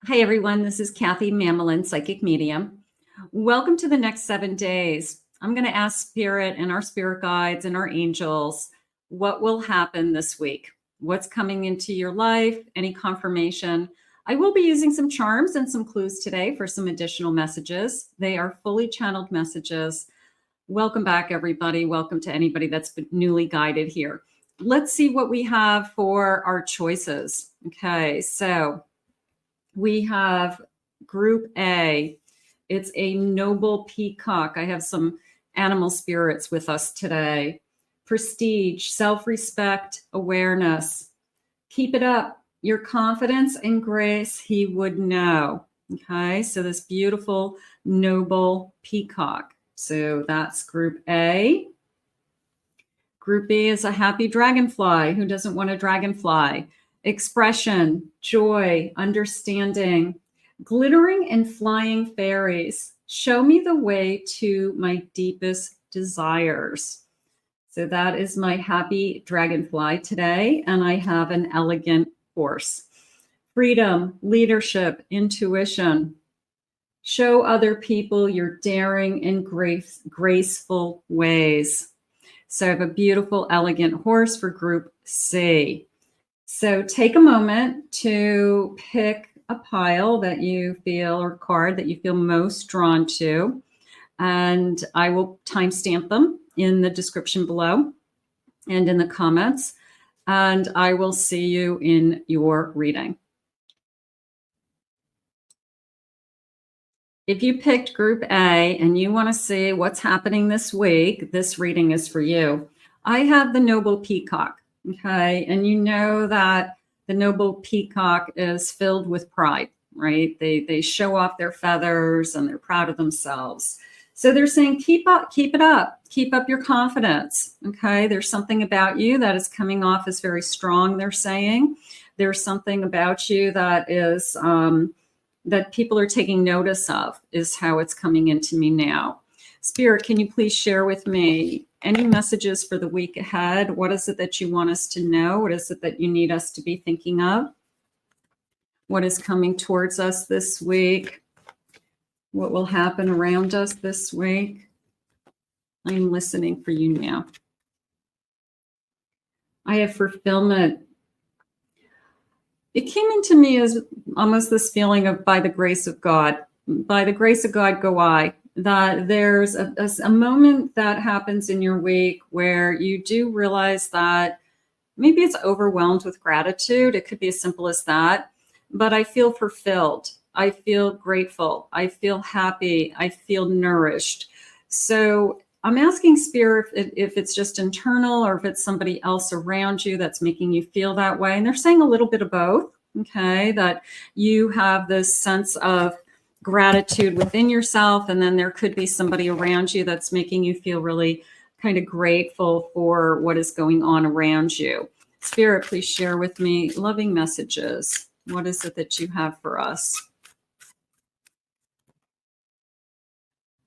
Hi, everyone. This is Kathy Mamolen, Psychic Medium. Welcome to the next 7 days. I'm going to ask Spirit and our spirit guides and our angels what will happen this week, what's coming into your life, any confirmation. I will be using some charms and some clues today for some additional messages. They are fully channeled messages. Welcome back, everybody. Welcome to anybody that's been newly guided here. Let's see what we have for our choices. Okay, so we have Group A. It's a noble peacock. I have some animal spirits with us today. Prestige, self-respect, awareness. Keep it up. Your confidence and grace, he would know. Okay, so this beautiful, noble peacock. So that's Group A. Group B is a happy dragonfly. Who doesn't want a dragonfly? Expression, joy, understanding, glittering and flying fairies. Show me the way to my deepest desires. So that is my happy dragonfly today. And I have an elegant horse. Freedom, leadership, intuition. Show other people your daring and graceful ways. So I have a beautiful, elegant horse for Group C. So take a moment to pick a pile that you feel, or card that you feel most drawn to. And I will timestamp them in the description below and in the comments. And I will see you in your reading. If you picked Group A and you want to see what's happening this week, this reading is for you. I have the noble peacock. Okay. And you know that the noble peacock is filled with pride, right? They show off their feathers and they're proud of themselves. So they're saying, keep it up, keep up your confidence. Okay. There's something about you that is coming off as very strong. They're saying there's something about you that is, that people are taking notice of, is how it's coming into me now. Spirit, can you please share with me any messages for the week ahead? What is it that you want us to know? What is it that you need us to be thinking of? What is coming towards us this week? What will happen around us this week? I am listening for you now. I have fulfillment. It came into me as almost this feeling of, by the grace of God. By the grace of God go I. That there's a moment that happens in your week where you do realize that maybe it's overwhelmed with gratitude. It could be as simple as that. But I feel fulfilled. I feel grateful. I feel happy. I feel nourished. So I'm asking Spirit if it's just internal or if it's somebody else around you that's making you feel that way. And they're saying a little bit of both. Okay, that you have this sense of gratitude within yourself, and then there could be somebody around you that's making you feel really kind of grateful for what is going on around you. Spirit, please share with me loving messages. What is it that you have for us?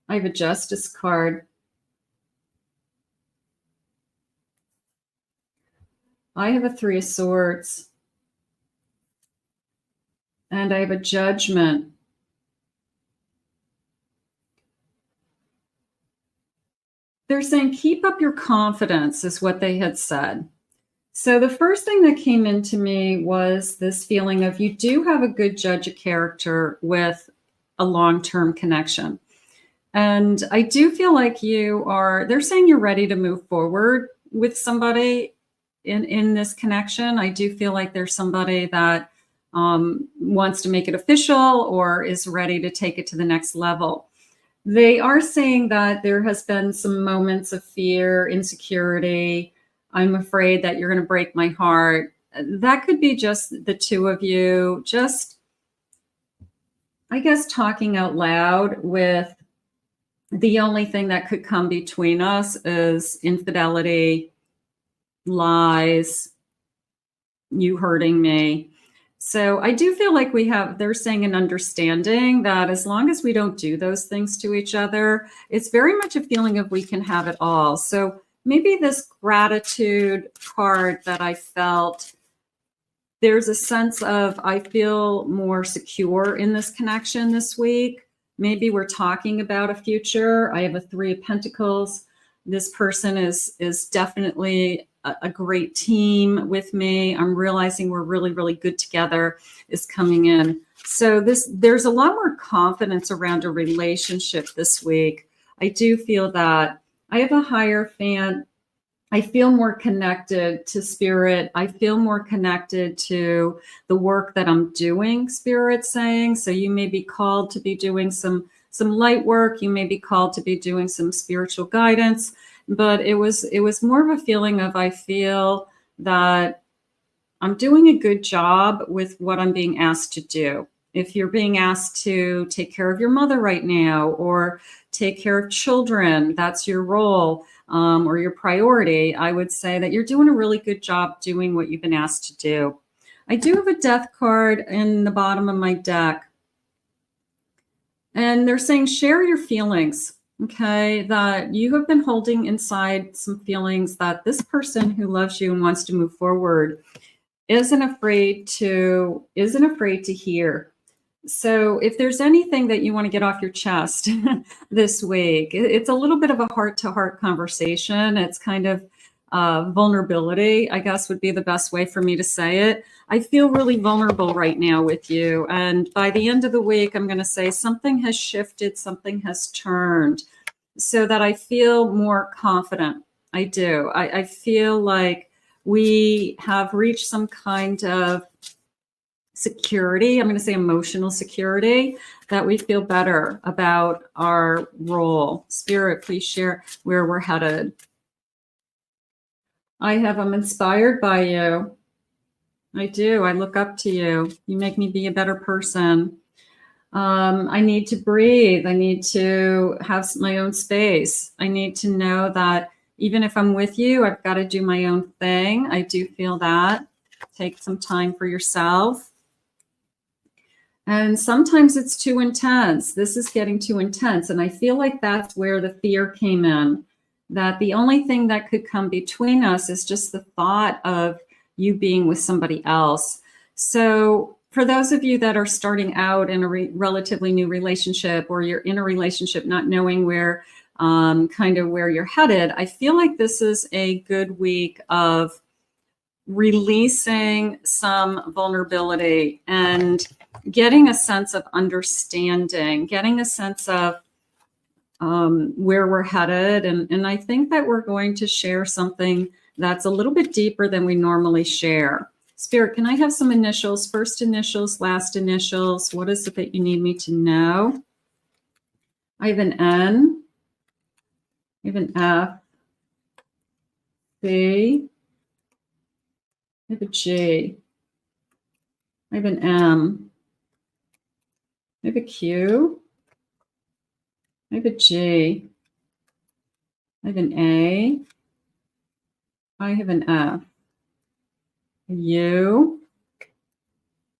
I have a Justice card. I have a Three of Swords. And I have a Judgment. They're saying, keep up your confidence, is what they had said. So the first thing that came into me was this feeling of, you do have a good judge of character with a long-term connection. And I do feel like they're saying you're ready to move forward with somebody in this connection. I do feel like there's somebody that wants to make it official or is ready to take it to the next level. They are saying that there has been some moments of fear, insecurity. I'm afraid that you're going to break my heart. That could be just the two of you, just, I guess, talking out loud with the only thing that could come between us is infidelity, lies, you hurting me. So I do feel like they're saying an understanding that as long as we don't do those things to each other, it's very much a feeling of we can have it all. So maybe this gratitude card that I felt there's a sense of, I feel more secure in this connection this week. Maybe we're talking about a future. I have a 3 of Pentacles. This person is definitely a great team with me. I'm realizing we're really, really good together is coming in. So there's a lot more confidence around a relationship this week. I do feel that. I have a Hierophant. I feel more connected to Spirit. I feel more connected to the work that I'm doing, Spirit's saying. So you may be called to be doing some light work. You may be called to be doing some spiritual guidance. But it was more of a feeling of, I feel that I'm doing a good job with what I'm being asked to do. If you're being asked to take care of your mother right now, or take care of children, that's your role, or your priority, I would say that you're doing a really good job doing what you've been asked to do. I do have a Death card in the bottom of my deck. And they're saying, share your feelings, okay? That you have been holding inside some feelings that this person who loves you and wants to move forward isn't afraid to hear. So if there's anything that you want to get off your chest this week, it's a little bit of a heart-to-heart conversation. It's kind of vulnerability, I guess would be the best way for me to say it. I feel really vulnerable right now with you. And by the end of the week, I'm going to say something has shifted, something has turned, so that I feel more confident. I do. I feel like we have reached some kind of security. I'm going to say emotional security, that we feel better about our role. Spirit, please share where we're headed. I'm inspired by you. I do. I look up to you. You make me be a better person. I need to breathe. I need to have my own space. I need to know that even if I'm with you, I've got to do my own thing. I do feel that. Take some time for yourself. And sometimes it's too intense. This is getting too intense. And I feel like that's where the fear came in, that the only thing that could come between us is just the thought of you being with somebody else. So for those of you that are starting out in a relatively new relationship, or you're in a relationship not knowing where kind of where you're headed, I feel like this is a good week of releasing some vulnerability and getting a sense of understanding, getting a sense of where we're headed. And I think that we're going to share something that's a little bit deeper than we normally share. Spirit, can I have some initials? First initials, last initials. What is it that you need me to know? I have an N. I have an F. C. I have a G. I have an M. I have a Q. I have a G. I have an A. I have an F. A U.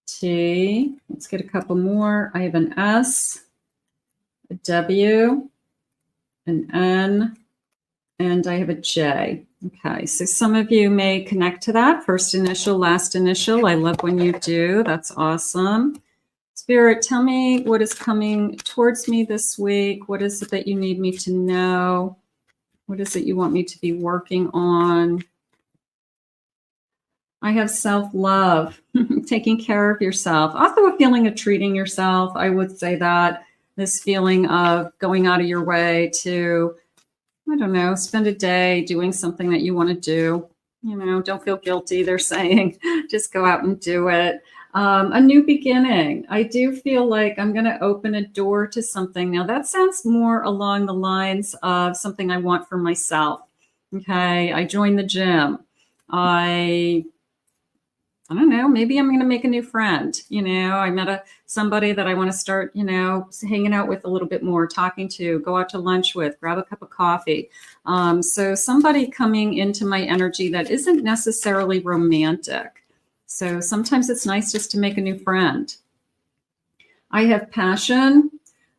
T. Let's get a couple more. I have an S. A W. An N. And I have a J. Okay, so some of you may connect to that. First initial, last initial. I love when you do. That's awesome. Spirit, tell me what is coming towards me this week. What is it that you need me to know? What is it you want me to be working on? I have self-love, taking care of yourself. Also a feeling of treating yourself. I would say that this feeling of going out of your way to, I don't know, spend a day doing something that you want to do. You know, don't feel guilty, they're saying. Just go out and do it. A new beginning. I do feel like I'm going to open a door to something. Now, that sounds more along the lines of something I want for myself. Okay, I joined the gym. I don't know, maybe I'm going to make a new friend. You know, I met somebody that I want to start, you know, hanging out with a little bit more, talking to, go out to lunch with, grab a cup of coffee. So somebody coming into my energy that isn't necessarily romantic. So sometimes it's nice just to make a new friend. I have passion.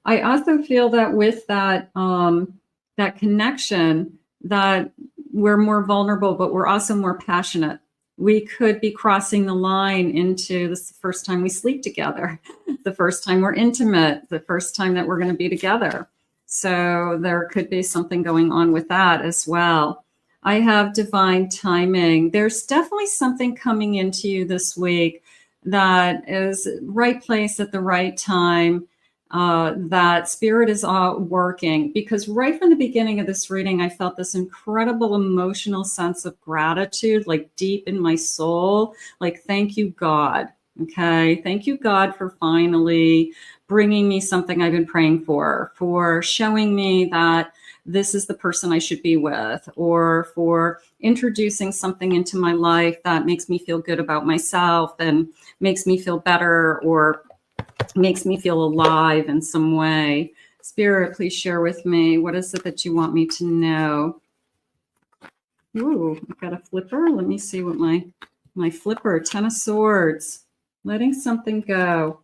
I also feel that with that, that connection, that we're more vulnerable, but we're also more passionate. We could be crossing the line into this is the first time we sleep together, the first time we're intimate, the first time that we're going to be together. So there could be something going on with that as well. I have divine timing. There's definitely something coming into you this week that is right place at the right time. That spirit is working, because right from the beginning of this reading, I felt this incredible emotional sense of gratitude, like deep in my soul, like, thank you, God. Okay. Thank you, God, for finally bringing me something I've been praying for showing me that this is the person I should be with, or for introducing something into my life that makes me feel good about myself and makes me feel better, or makes me feel alive in some way. Spirit, please share with me. What is it that you want me to know? Ooh, I've got a flipper. Let me see what my flipper, 10 of Swords, letting something go.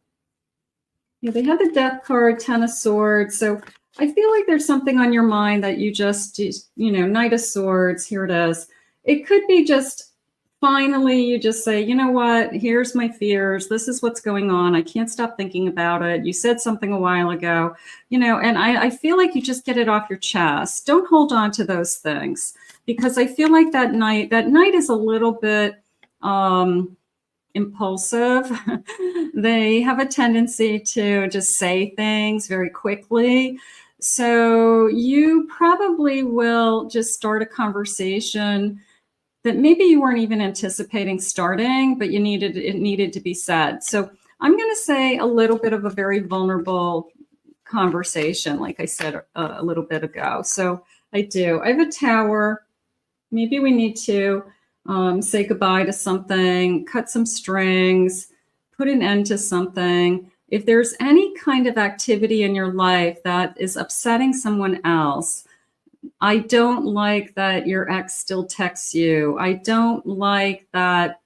Yeah, they have the Death card, 10 of Swords. So I feel like there's something on your mind that you just, Knight of Swords, here it is. It could be just finally you just say, you know what, here's my fears. This is what's going on. I can't stop thinking about it. You said something a while ago, and I feel like you just get it off your chest. Don't hold on to those things, because I feel like that Knight is a little bit impulsive. They have a tendency to just say things very quickly. So you probably will just start a conversation that maybe you weren't even anticipating starting, but it needed to be said. So I'm going to say a little bit of a very vulnerable conversation, like I said a little bit ago. So I have a Tower. Maybe we need to say goodbye to something, cut some strings, put an end to something. If there's any kind of activity in your life that is upsetting someone else, I don't like that your ex still texts you. I don't like that.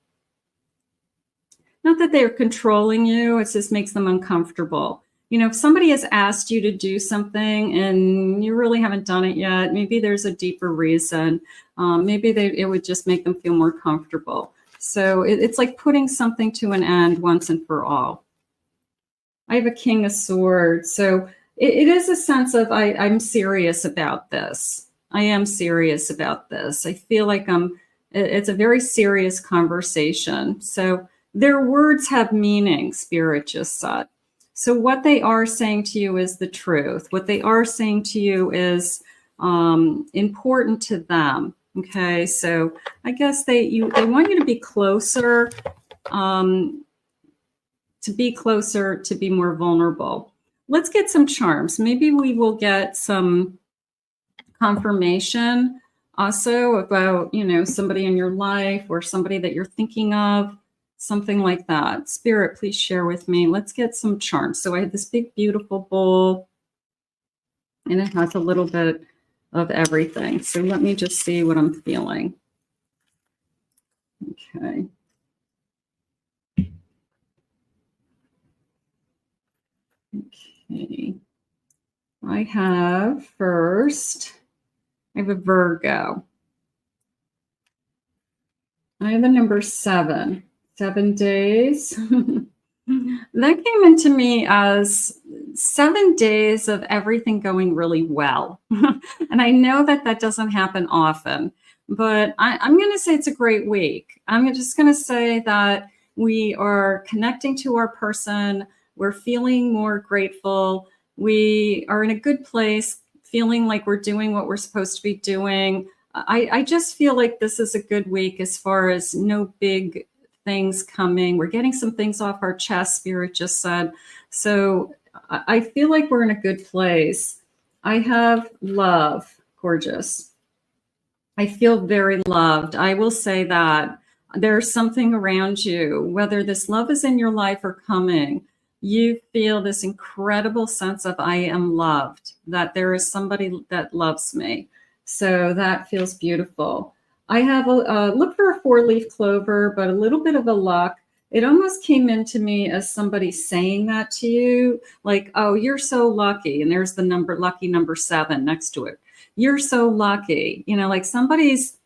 Not that they're controlling you, it just makes them uncomfortable. If somebody has asked you to do something and you really haven't done it yet, maybe there's a deeper reason. Maybe it would just make them feel more comfortable. So it's like putting something to an end once and for all. I have a King of Swords. So it is a sense of I'm serious about this. I am serious about this. I feel like it's a very serious conversation. So their words have meaning, Spirit just said. So what they are saying to you is the truth. What they are saying to you is important to them. Okay, so I guess they want you to be closer, to be more vulnerable. Let's get some charms. Maybe we will get some confirmation also about, somebody in your life or somebody that you're thinking of, something like that. Spirit, please share with me. Let's get some charms. So I have this big, beautiful bowl, and it has a little bit of everything. So let me just see what I'm feeling. Okay. Okay. I have a Virgo. I have the number 7. 7 days. That came into me as 7 days of everything going really well. And I know that doesn't happen often, but I'm going to say it's a great week. I'm just going to say that we are connecting to our person. We're feeling more grateful. We are in a good place, feeling like we're doing what we're supposed to be doing. I just feel like this is a good week as far as no big things coming. We're getting some things off our chest, Spirit just said. So I feel like we're in a good place. I have love. Gorgeous. I feel very loved. I will say that there's something around you, whether this love is in your life or coming, you feel this incredible sense of I am loved, that there is somebody that loves me. So that feels beautiful. I have look for a 4-leaf clover, but a little bit of a luck. It almost came into me as somebody saying that to you, like, oh, you're so lucky. And there's the lucky number 7 next to it. You're so lucky. Like somebody's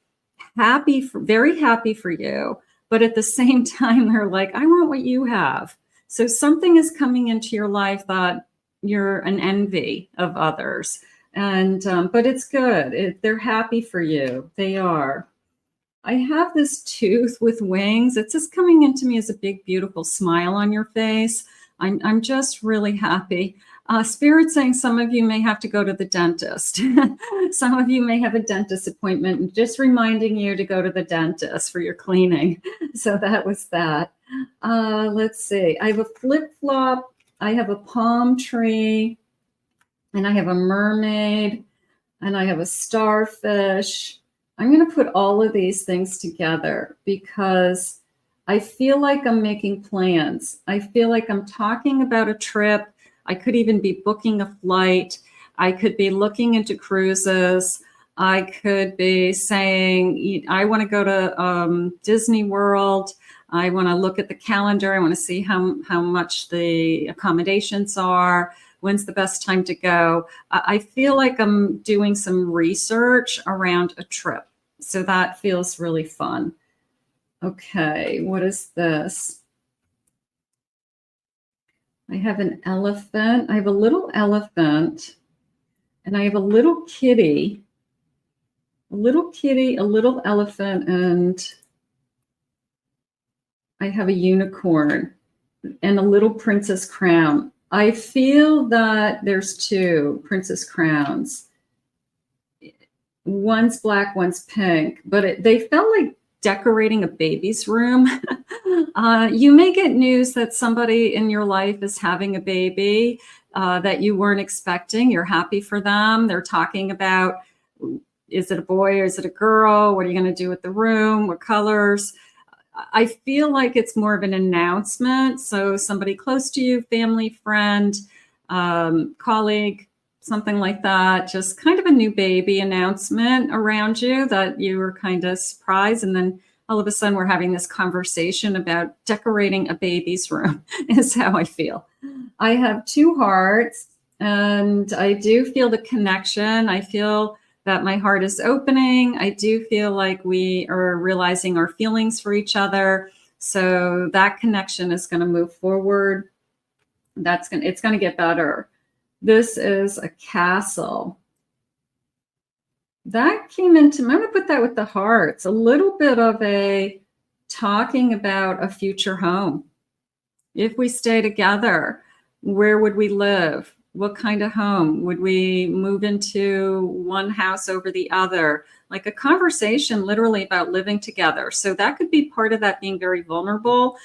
very happy for you. but at the same time, they're like, I want what you have. So something is coming into your life that you're an envy of others. And, but it's good. They're happy for you. They are. I have this tooth with wings. It's just coming into me as a big, beautiful smile on your face. I'm just really happy. Spirit saying some of you may have to go to the dentist. Some of you may have a dentist appointment, and just reminding you to go to the dentist for your cleaning. So that was that. Let's see. I have a flip-flop. I have a palm tree, and I have a mermaid, and I have a starfish. I'm going to put all of these things together because I feel like I'm making plans. I feel like I'm talking about a trip. I could even be booking a flight. I could be looking into cruises. I could be saying, I want to go to Disney World. I want to look at the calendar. I want to see how much the accommodations are. When's the best time to go? I feel like I'm doing some research around a trip. So that feels really fun. Okay, what is this? I have an elephant. I have a little elephant, and I have a little kitty, a little elephant, and I have a unicorn and a little princess crown. I feel that there's two princess crowns. One's black, one's pink, but they felt like decorating a baby's room. You may get news that somebody in your life is having a baby that you weren't expecting. You're happy for them. They're talking about, is it a boy or is it a girl? What are you going to do with the room? What colors? I feel like it's more of an announcement. So somebody close to you, family, friend, colleague, something like that, just kind of a new baby announcement around you that you were kind of surprised. And then all of a sudden we're having this conversation about decorating a baby's room is how I feel. I have two hearts and I do feel the connection. I feel that my heart is opening. I do feel like we are realizing our feelings for each other. So that connection is going to move forward. It's going to get better. This is a castle. That came into, I'm going to put that with the hearts, a little bit of a talking about a future home. If we stay together, where would we live? What kind of home? Would we move into one house over the other? Like a conversation literally about living together. So that could be part of that being very vulnerable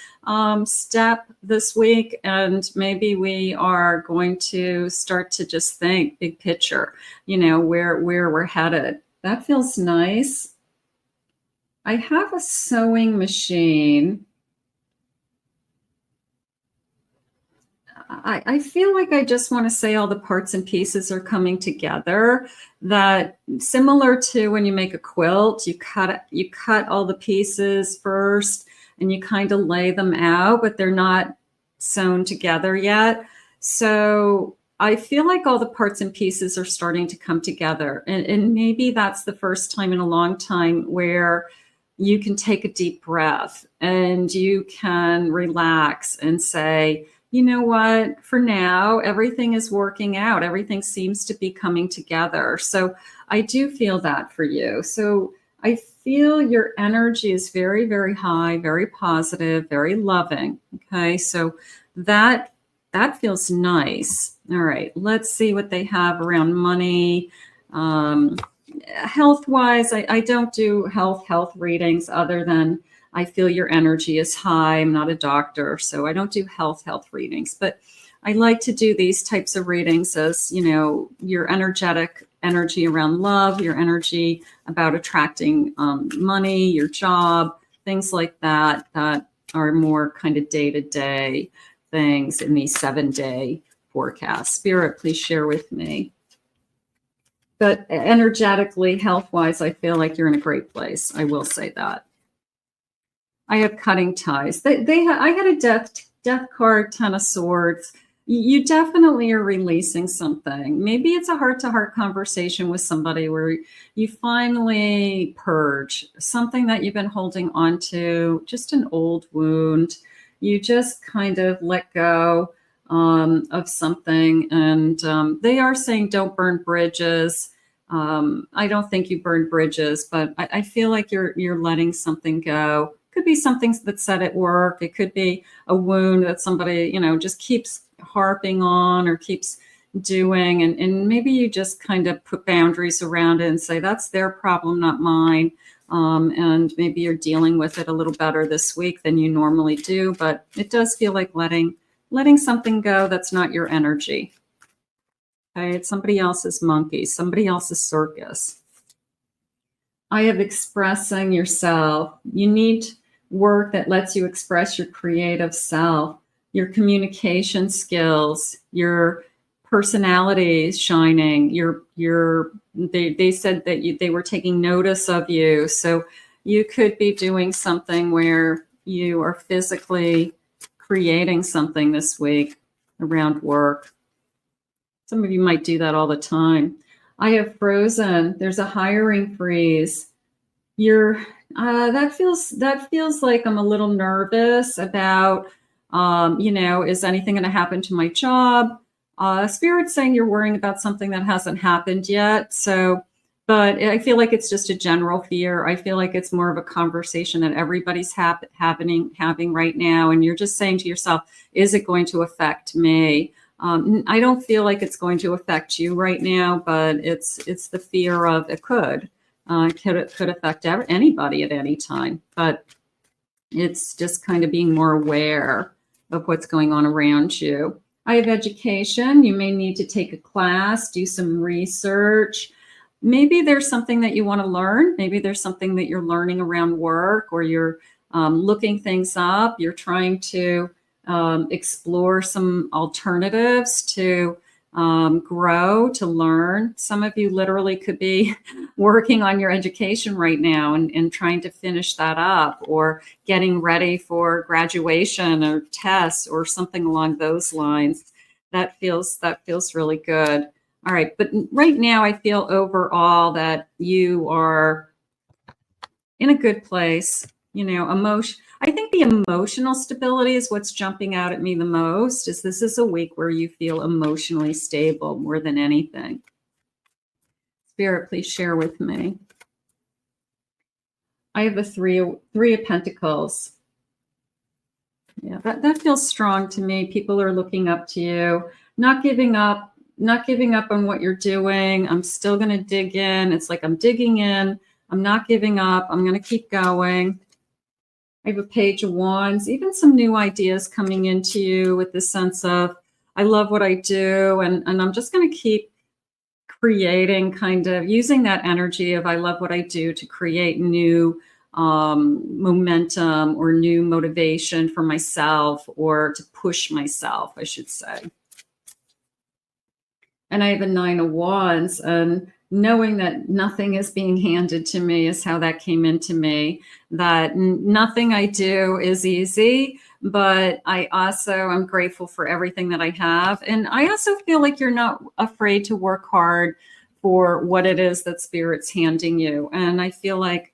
step this week. And maybe we are going to start to just think big picture, you know, where we're headed. That feels nice. I have a sewing machine. I feel like I just want to say all the parts and pieces are coming together. That similar to when you make a quilt, you cut all the pieces first and you kind of lay them out, but they're not sewn together yet. So I feel like all the parts and pieces are starting to come together. And maybe that's the first time in a long time where you can take a deep breath and you can relax and say, you know what, for now, everything is working out. Everything seems to be coming together. So I do feel that for you. So I feel your energy is very, very high, very positive, very loving. Okay, so that feels nice. All right, let's see what they have around money. Health-wise, I don't do health readings other than I feel your energy is high. I'm not a doctor, so I don't do health readings, but I like to do these types of readings as, you know, your energetic energy around love, your energy about attracting money, your job, things like that, that are more kind of day-to-day things in these 7-day forecasts. Spirit, please share with me. But energetically, health-wise, I feel like you're in a great place. I will say that. I have cutting ties. I had a death card, 10 of swords. You definitely are releasing something. Maybe it's a heart-to-heart conversation with somebody where you finally purge something that you've been holding on to, just an old wound. You just kind of let go of something. And they are saying don't burn bridges. I don't think you burn bridges, but I feel like you're letting something go. Could be something that's said at work. It could be a wound that somebody, just keeps harping on or keeps doing. And maybe you just kind of put boundaries around it and say, that's their problem, not mine. And maybe you're dealing with it a little better this week than you normally do. But it does feel like letting something go that's not your energy. Okay, it's somebody else's monkey, somebody else's circus. I have expressing yourself. You need work that lets you express your creative self, your communication skills, your personality is shining. They said that they were taking notice of you. So you could be doing something where you are physically creating something this week around work. Some of you might do that all the time. I have frozen. There's a hiring freeze. That feels like I'm a little nervous about, is anything going to happen to my job? Spirit's saying you're worrying about something that hasn't happened yet. So, but I feel like it's just a general fear. I feel like it's more of a conversation that everybody's having right now. And you're just saying to yourself, is it going to affect me? I don't feel like it's going to affect you right now, but it's the fear of it could. It could affect anybody at any time, but it's just kind of being more aware of what's going on around you. I have education. You may need to take a class, do some research. Maybe there's something that you want to learn. Maybe there's something that you're learning around work, or you're looking things up. You're trying to explore some alternatives to grow, to learn. Some of you literally could be working on your education right now and trying to finish that up, or getting ready for graduation or tests or something along those lines. That feels really good. All right. But right now I feel overall that you are in a good place. I think the emotional stability is what's jumping out at me the most. This is a week where you feel emotionally stable more than anything. Spirit, please share with me. I have the three of Pentacles. Yeah, that feels strong to me. People are looking up to you, not giving up on what you're doing. I'm still going to dig in. It's like I'm digging in. I'm not giving up. I'm going to keep going. I have a Page of Wands, even some new ideas coming into you with the sense of, I love what I do, and I'm just going to keep creating, kind of using that energy of I love what I do to create new momentum or new motivation for myself, or to push myself, I should say. And I have a Nine of Wands, and knowing that nothing is being handed to me is how that came into me, that nothing I do is easy, but I also am grateful for everything that I have. And I also feel like you're not afraid to work hard for what it is that Spirit's handing you. And I feel like,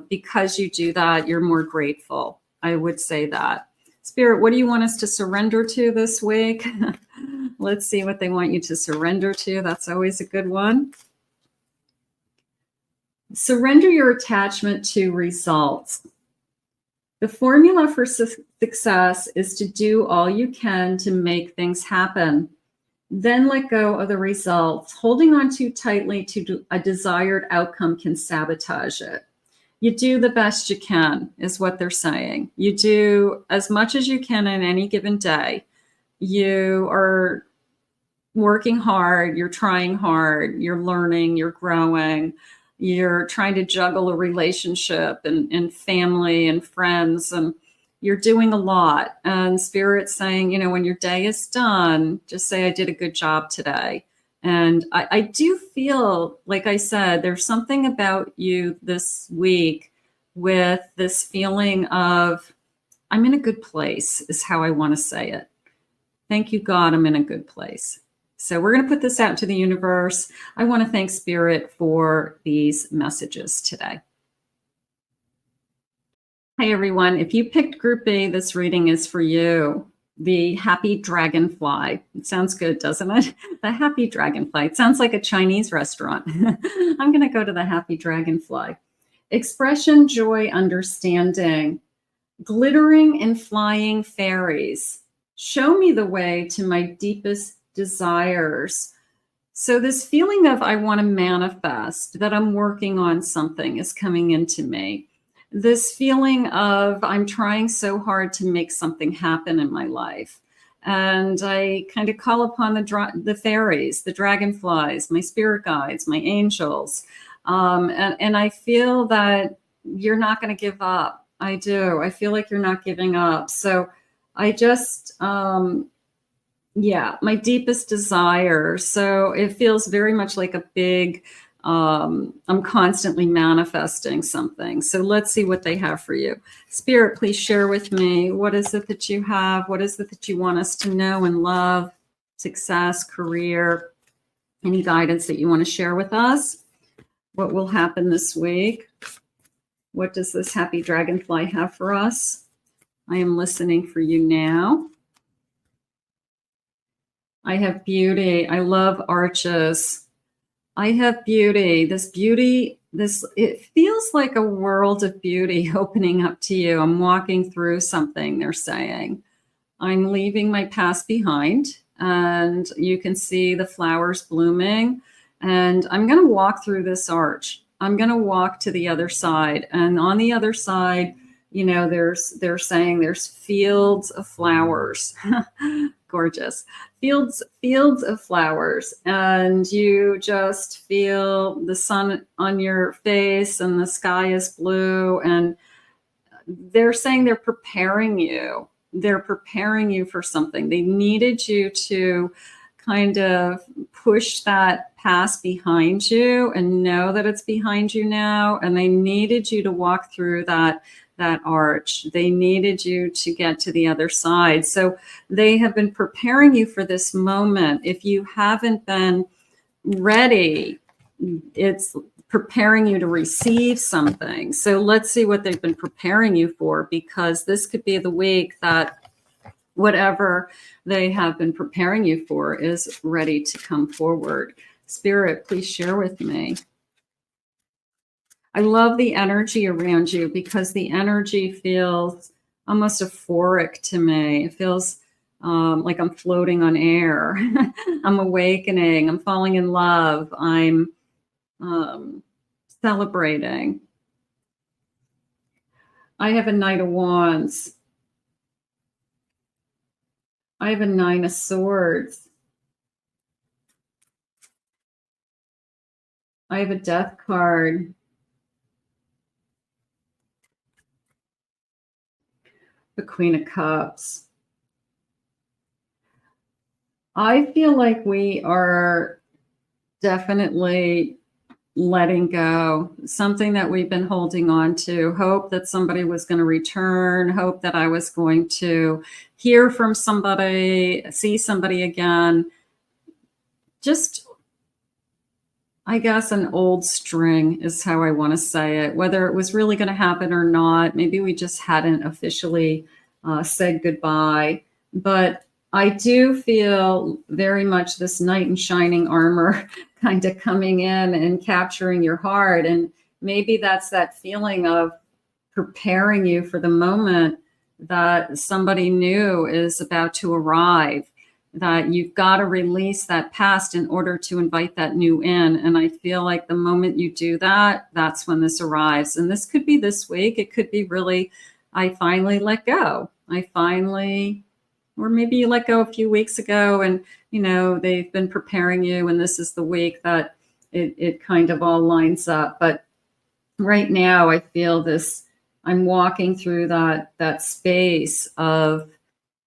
because you do that, you're more grateful. I would say that. Spirit, what do you want us to surrender to this week? Let's see what they want you to surrender to. That's always a good one. Surrender your attachment to results. The formula for success is to do all you can to make things happen. Then let go of the results. Holding on too tightly to a desired outcome can sabotage it. You do the best you can, is what they're saying. You do as much as you can in any given day. You are working hard, you're trying hard, you're learning, you're growing, you're trying to juggle a relationship and family and friends, and you're doing a lot. And Spirit's saying, when your day is done, just say, I did a good job today. And I do feel, like I said, there's something about you this week with this feeling of, I'm in a good place, is how I want to say it. Thank you, God, I'm in a good place. So we're going to put this out to the universe. I want to thank Spirit for these messages today. Hey, everyone. If you picked Group B, this reading is for you. The Happy Dragonfly. It sounds good, doesn't it? The Happy Dragonfly. It sounds like a Chinese restaurant. I'm going to go to the Happy Dragonfly. Expression, joy, understanding. Glittering and flying fairies. Show me the way to my deepest desires. So this feeling of I want to manifest, that I'm working on something is coming into me. This feeling of I'm trying so hard to make something happen in my life. And I kind of call upon the fairies, the dragonflies, my spirit guides, my angels. And I feel that you're not going to give up. I do. I feel like you're not giving up. So I just, my deepest desire. So it feels very much like a big, I'm constantly manifesting something. So let's see what they have for you. Spirit, please share with me. What is it that you have? What is it that you want us to know and love? Success, career, any guidance that you want to share with us? What will happen this week? What does this Happy Dragonfly have for us? I am listening for you now. I have beauty. I love arches. I have beauty. This beauty, it feels like a world of beauty opening up to you. I'm walking through something, they're saying. I'm leaving my past behind, and you can see the flowers blooming. And I'm going to walk through this arch. I'm going to walk to the other side. And on the other side, you know, they're saying there's fields of flowers. Gorgeous. Fields of flowers. And you just feel the sun on your face and the sky is blue. And they're saying they're preparing you. They're preparing you for something. They needed you to kind of push that past behind you and know that it's behind you now. And they needed you to walk through that arch. They needed you to get to the other side. So they have been preparing you for this moment. If you haven't been ready, it's preparing you to receive something. So let's see what they've been preparing you for, because this could be the week that whatever they have been preparing you for is ready to come forward. Spirit, please share with me. I love the energy around you, because the energy feels almost euphoric to me. It feels like I'm floating on air. I'm awakening. I'm falling in love. I'm celebrating. I have a Knight of Wands. I have a Nine of Swords. I have a Death card. The Queen of Cups. I feel like we are definitely letting go, something that we've been holding on to, hope that somebody was going to return, hope that I was going to hear from somebody, see somebody again. Just, I guess, an old string is how I want to say it, whether it was really going to happen or not. Maybe we just hadn't officially said goodbye. But I do feel very much this knight in shining armor kind of coming in and capturing your heart. And maybe that's that feeling of preparing you for the moment that somebody new is about to arrive, that you've got to release that past in order to invite that new in. And I feel like the moment you do that, that's when this arrives. And this could be this week. It could be really, I finally let go. Or maybe you let go a few weeks ago and, you know, they've been preparing you and this is the week that it kind of all lines up. But right now I feel this, I'm walking through that space of,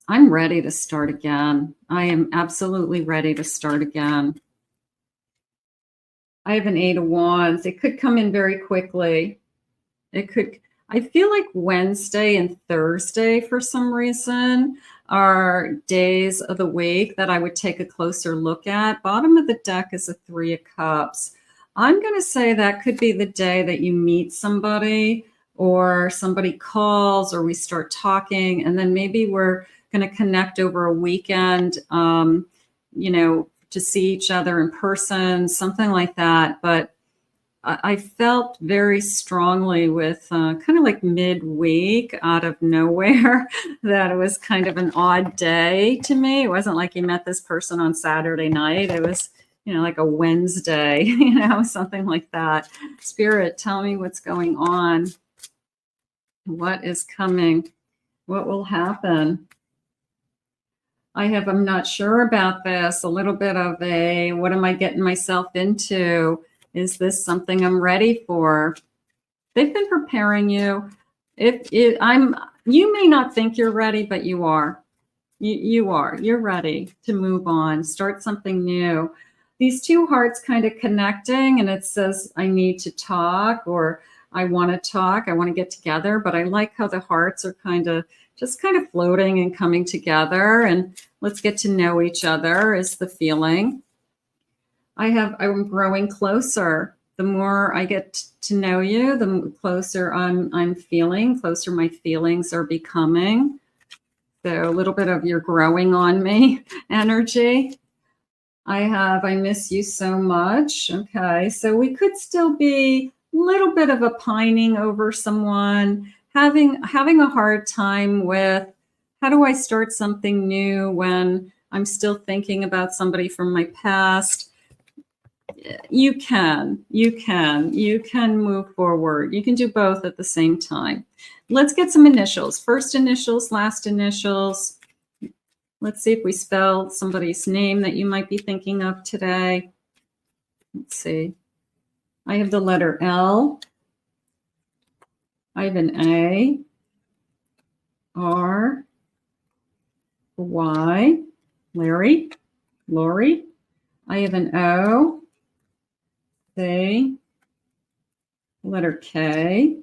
I'm ready to start again. I am absolutely ready to start again. I have an Eight of Wands. It could come in very quickly. I feel like Wednesday and Thursday for some reason are days of the week that I would take a closer look at. Bottom of the deck is a 3 of Cups. I'm going to say that could be the day that you meet somebody, or somebody calls, or we start talking, and then maybe we're going to connect over a weekend, you know, to see each other in person, something like that. But I felt very strongly with kind of like midweek out of nowhere that it was kind of an odd day to me. It wasn't like you met this person on Saturday night. It was, you know, like a Wednesday, you know, something like that. Spirit, tell me what's going on. What is coming? What will happen? I'm not sure about this. A little bit of a, what am I getting myself into? Is this something I'm ready for? They've been preparing you. You may not think you're ready, but you are. You are. You're ready to move on, start something new. These 2 hearts kind of connecting, and it says, I need to talk, or I want to talk. I want to get together. But I like how the hearts are just kind of floating and coming together, and let's get to know each other is the feeling. I'm growing closer. The more I get to know you, the closer I'm feeling, closer my feelings are becoming. So a little bit of you're growing on me energy. I miss you so much. Okay. So we could still be a little bit of a pining over someone, having a hard time with, how do I start something new when I'm still thinking about somebody from my past? You can move forward. You can do both at the same time. Let's get some initials. First initials, last initials. Let's see if we spell somebody's name that you might be thinking of today. Let's see. I have the letter L. I have an A, R, Y, Larry, Lori. I have an O, C, letter K,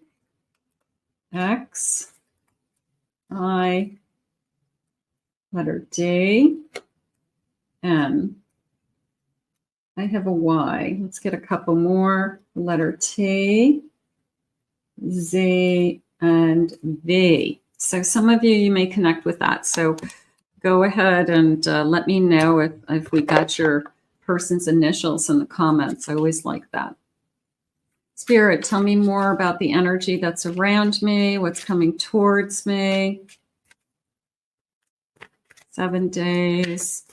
X, I, letter D, N. I have a Y. Let's get a couple more. Letter T, Z, and V. So some of you may connect with that. So go ahead and let me know if we got your person's initials in the comments. I always like that. Spirit, tell me more about the energy that's around me, what's coming towards me. 7 days.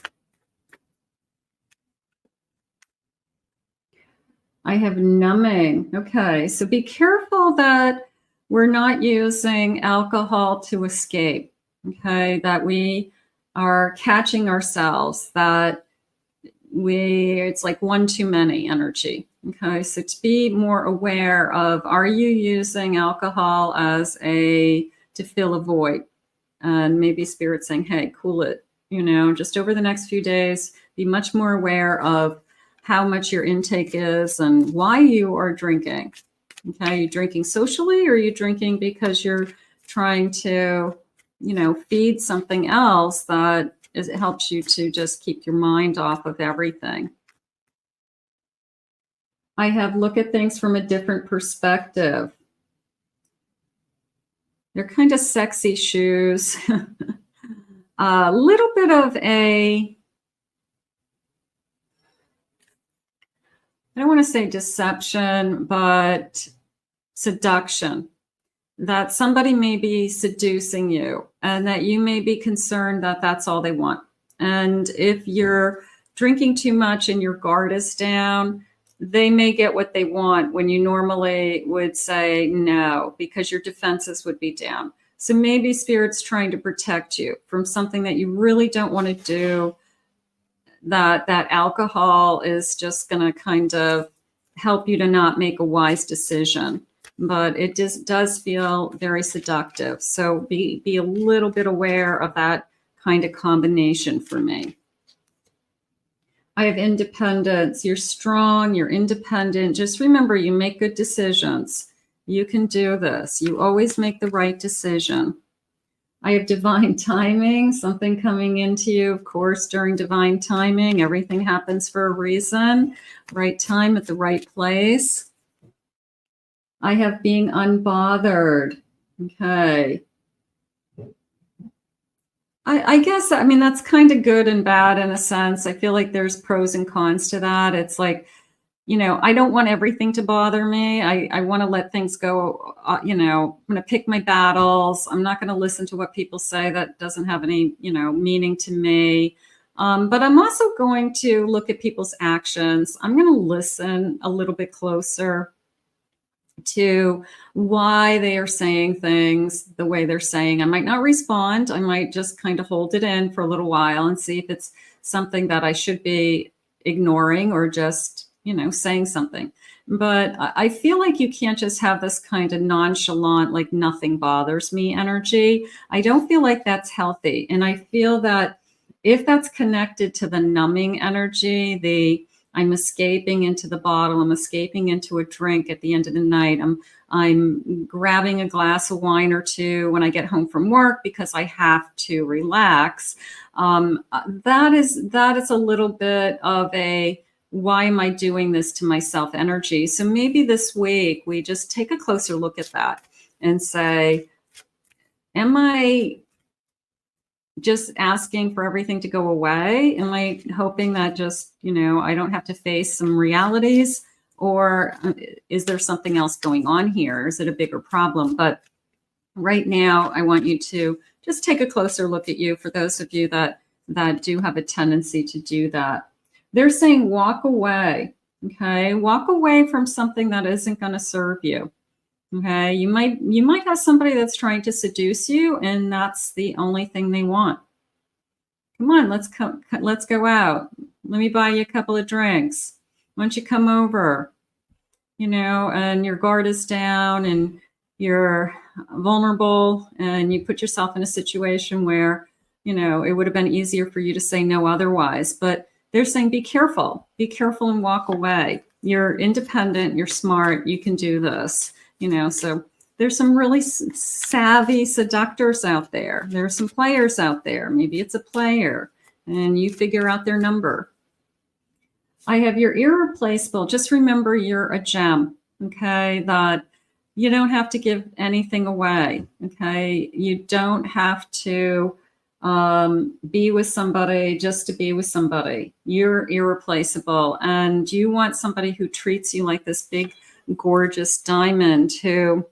I have numbing. Okay, so be careful that we're not using alcohol to escape. Okay, that we are catching ourselves, that it's like one too many energy. Okay, so to be more aware of, are you using alcohol to fill a void? And maybe Spirit saying, hey, cool it, you know, just over the next few days, be much more aware of how much your intake is and why you are drinking. Okay, are you drinking socially, or are you drinking because you're trying to, you know, feed something else that it helps you to just keep your mind off of everything? I have look at things from a different perspective. They're kind of sexy shoes. A little bit of I don't want to say deception, but seduction. That somebody may be seducing you, and that you may be concerned that that's all they want. And if you're drinking too much and your guard is down, they may get what they want when you normally would say no, because your defenses would be down. So maybe Spirit's trying to protect you from something that you really don't want to do, that alcohol is just going to kind of help you to not make a wise decision. But it just does feel very seductive. So be a little bit aware of that kind of combination for me. I have independence. You're strong, you're independent. Just remember, you make good decisions. You can do this. You always make the right decision. I have divine timing, something coming into you, of course, during divine timing. Everything happens for a reason. Right time at the right place. I have being unbothered. Okay. I guess, I mean, that's kind of good and bad in a sense. I feel like there's pros and cons to that. It's like, you know, I don't want everything to bother me. I want to let things go. You know, I'm going to pick my battles. I'm not going to listen to what people say that doesn't have any, you know, meaning to me. But I'm also going to look at people's actions. I'm going to listen a little bit closer to why they are saying things the way they're saying. I might not respond. I might just kind of hold it in for a little while and see if it's something that I should be ignoring or just, you know, saying something. But I feel like you can't just have this kind of nonchalant, like nothing bothers me energy. I don't feel like that's healthy. And I feel that if that's connected to the numbing energy, I'm escaping into the bottle, I'm escaping into a drink at the end of the night, I'm grabbing a glass of wine or two when I get home from work because I have to relax. That is a little bit of a, why am I doing this to myself energy? So maybe this week we just take a closer look at that and say, am I just asking for everything to go away? Am I hoping that just, you know, I don't have to face some realities? Or is there something else going on here? Is it a bigger problem? But right now, I want you to just take a closer look at you, for those of you that do have a tendency to do that. They're saying walk away, okay? Walk away from something that isn't going to serve you. Okay, you might have somebody that's trying to seduce you, and that's the only thing they want. Come on, let's go out. Let me buy you a couple of drinks. Why don't you come over? You know, and your guard is down and you're vulnerable and you put yourself in a situation where, you know, it would have been easier for you to say no otherwise. But they're saying be careful and walk away. You're independent, you're smart, you can do this. You know, so there's some really savvy seductors out there. There's some players out there. Maybe it's a player and you figure out their number. I have your irreplaceable. Just remember you're a gem, okay? That you don't have to give anything away, okay? You don't have to be with somebody just to be with somebody. You're irreplaceable, and you want somebody who treats you like this big, gorgeous diamond, who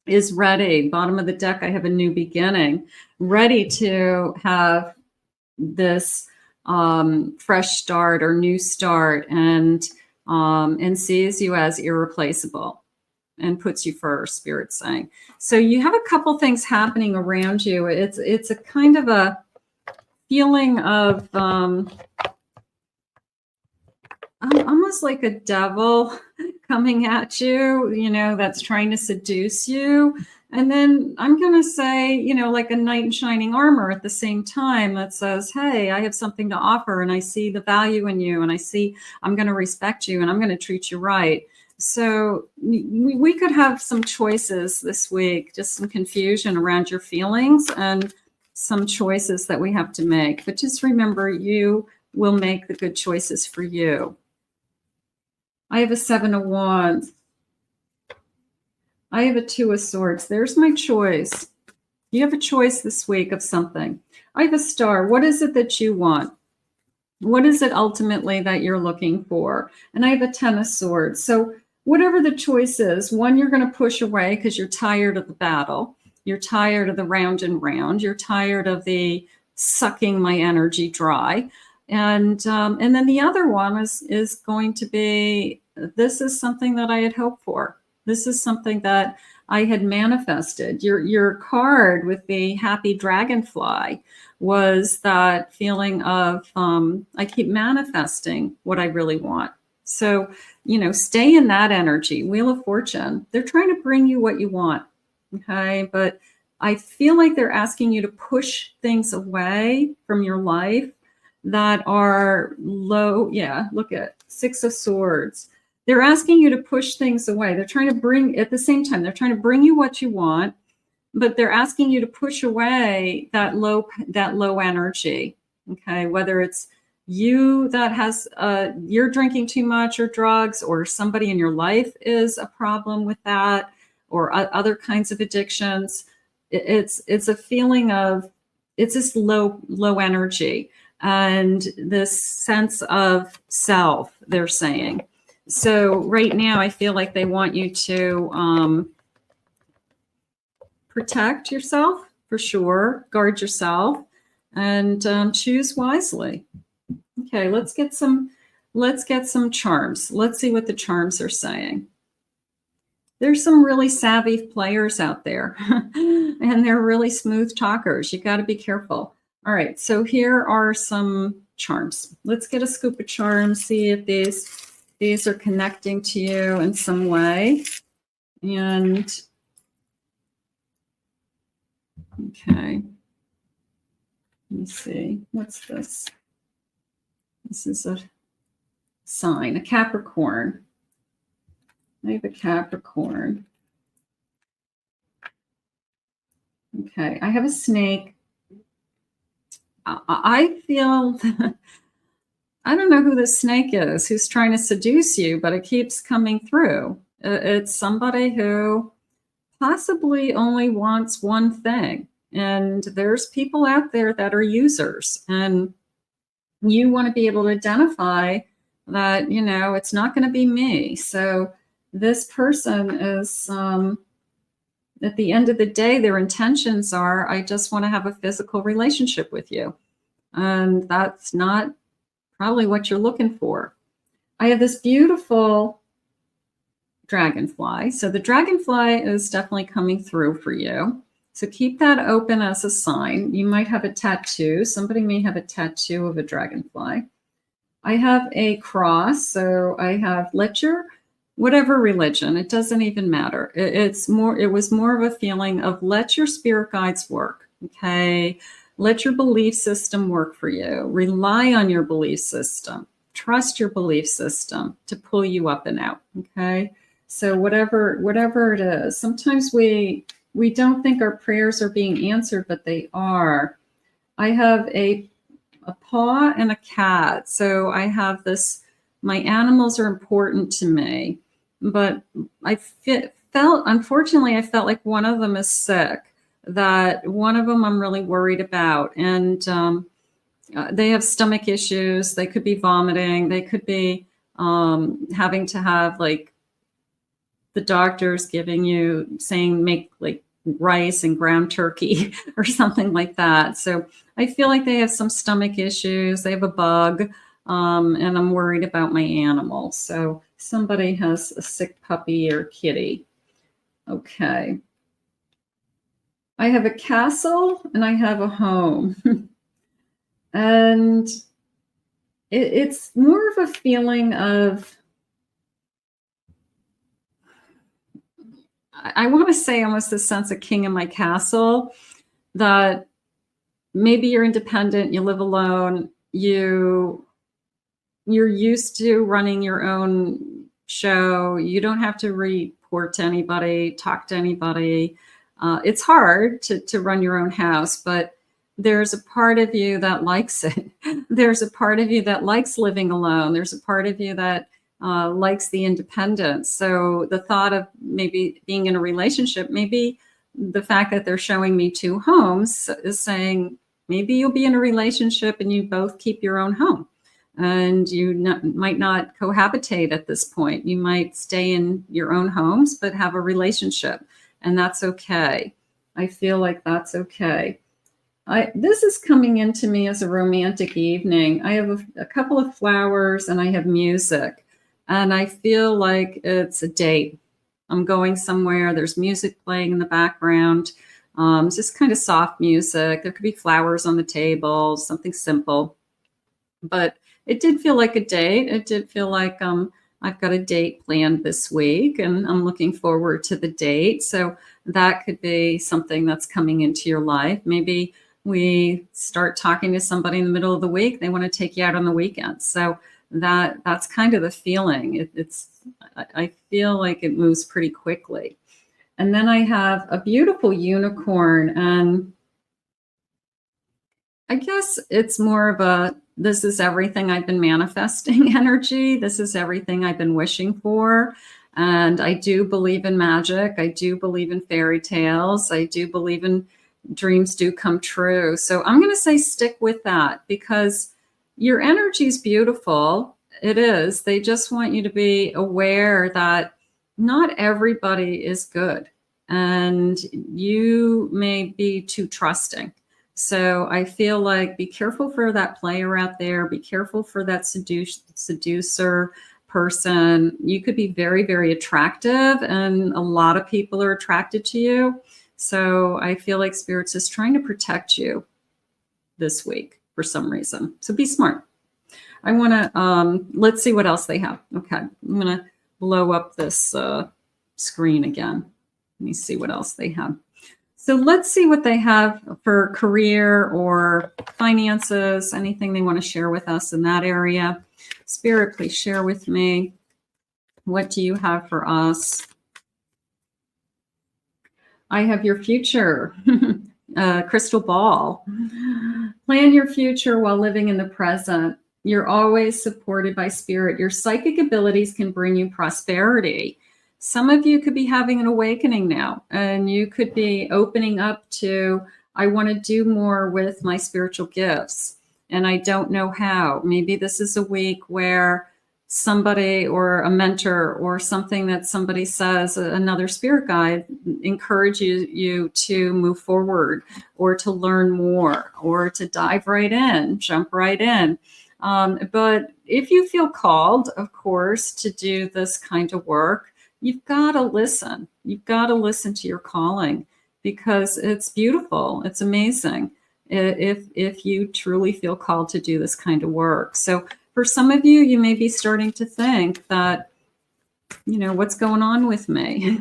is ready. Bottom of the deck, I have a new beginning, ready to have this fresh start or new start, and sees you as irreplaceable and puts you first, Spirit's saying. So you have a couple things happening around you. It's a kind of a feeling of almost like a devil coming at you, you know, that's trying to seduce you. And then I'm going to say, you know, like a knight in shining armor at the same time that says, hey, I have something to offer and I see the value in you and I see I'm going to respect you and I'm going to treat you right. So we could have some choices this week, just some confusion around your feelings and some choices that we have to make. But just remember, you will make the good choices for you. I have a 7 of Wands. I have a 2 of Swords. There's my choice. You have a choice this week of something. I have a Star. What is it that you want? What is it ultimately that you're looking for? And I have a 10 of Swords. So whatever the choice is, one you're going to push away because you're tired of the battle. You're tired of the round and round. You're tired of the sucking my energy dry. And then the other one is going to be, this is something that I had hoped for. This is something that I had manifested. Your card with the happy dragonfly was that feeling of, I keep manifesting what I really want. So, you know, stay in that energy. Wheel of Fortune. They're trying to bring you what you want. Okay. But I feel like they're asking you to push things away from your life that are low. Yeah, look at 6 of Swords. They're asking you to push things away. They're trying to bring, at the same time, they're trying to bring you what you want, but they're asking you to push away that low energy. Okay, whether it's you that has you're drinking too much or drugs, or somebody in your life is a problem with that, or other kinds of addictions. It's a feeling of, it's this low energy and this sense of self, they're saying. So right now I feel like they want you to protect yourself for sure, guard yourself, and choose wisely. Okay, let's get some charms. Let's see what the charms are saying. There's some really savvy players out there, and they're really smooth talkers. You got to be careful. All right, so here are some charms. Let's get a scoop of charms, see if these are connecting to you in some way. And okay, let me see. What's this? This is a sign, a Capricorn. I have a Capricorn. Okay, I have a snake. I feel, I don't know who this snake is, who's trying to seduce you, but it keeps coming through. It's somebody who possibly only wants one thing. And there's people out there that are users. And you want to be able to identify that, you know, it's not going to be me. So this person is, at the end of the day, their intentions are, I just want to have a physical relationship with you. And that's not probably what you're looking for. I have this beautiful dragonfly. So the dragonfly is definitely coming through for you. So keep that open as a sign. You might have a tattoo. Somebody may have a tattoo of a dragonfly. I have a cross. So I have, let your, whatever religion, it doesn't even matter. It was more of a feeling of let your spirit guides work. Okay. Let your belief system work for you. Rely on your belief system. Trust your belief system to pull you up and out. Okay. So whatever it is, sometimes we don't think our prayers are being answered, but they are. I have a paw and a cat. So I have this, my animals are important to me, but unfortunately, I felt like one of them is sick, that one of them I'm really worried about. And they have stomach issues. They could be vomiting. They could be having to have, like, the doctors saying make like rice and ground turkey or something like that. So I feel like they have some stomach issues. They have a bug, and I'm worried about my animal. So somebody has a sick puppy or kitty. Okay. I have a castle and I have a home. And it's more of a feeling of, I want to say almost a sense of king in my castle, that maybe you're independent, you live alone, you're used to running your own show. You don't have to report to anybody, talk to anybody. It's hard to run your own house, but there's a part of you that likes it. There's a part of you that likes living alone. There's a part of you that likes the independence. So the thought of maybe being in a relationship, maybe the fact that they're showing me 2 homes is saying maybe you'll be in a relationship and you both keep your own home, and you might not cohabitate at this point. You might stay in your own homes, but have a relationship, and that's okay. I feel like that's okay. This is coming into me as a romantic evening. I have a couple of flowers and I have music. And I feel like it's a date. I'm going somewhere. There's music playing in the background. Just kind of soft music. There could be flowers on the table, something simple. But it did feel like a date. It did feel like I've got a date planned this week, and I'm looking forward to the date. So that could be something that's coming into your life. Maybe we start talking to somebody in the middle of the week. They want to take you out on the weekend. So that's kind of the feeling. I feel like it moves pretty quickly. And then I have a beautiful unicorn, and I guess it's more of a, this is everything I've been manifesting energy. This is everything I've been wishing for. And I do believe in magic. I do believe in fairy tales. I do believe in dreams do come true. So I'm going to say stick with that, because your energy is beautiful. It is. They just want you to be aware that not everybody is good, and you may be too trusting. So I feel like be careful for that player out there. Be careful for that seducer person. You could be very, very attractive, and a lot of people are attracted to you. So I feel like Spirit's is trying to protect you this week for some reason. So be smart. I want to, let's see what else they have. Okay, I'm going to blow up this screen again. Let me see what else they have. So let's see what they have for career or finances, anything they want to share with us in that area. Spirit, please share with me. What do you have for us? I have your future, crystal ball. Plan your future while living in the present. You're always supported by Spirit. Your psychic abilities can bring you prosperity. Some of you could be having an awakening now, and you could be opening up to, I want to do more with my spiritual gifts, and I don't know how. Maybe this is a week where somebody or a mentor or something that somebody says, another spirit guide, encourages you to move forward or to learn more or to dive right in, jump right in. But if you feel called, of course, to do this kind of work, you've got to listen. You've got to listen to your calling, because it's beautiful. It's amazing if you truly feel called to do this kind of work. So for some of you, you may be starting to think that, you know, what's going on with me?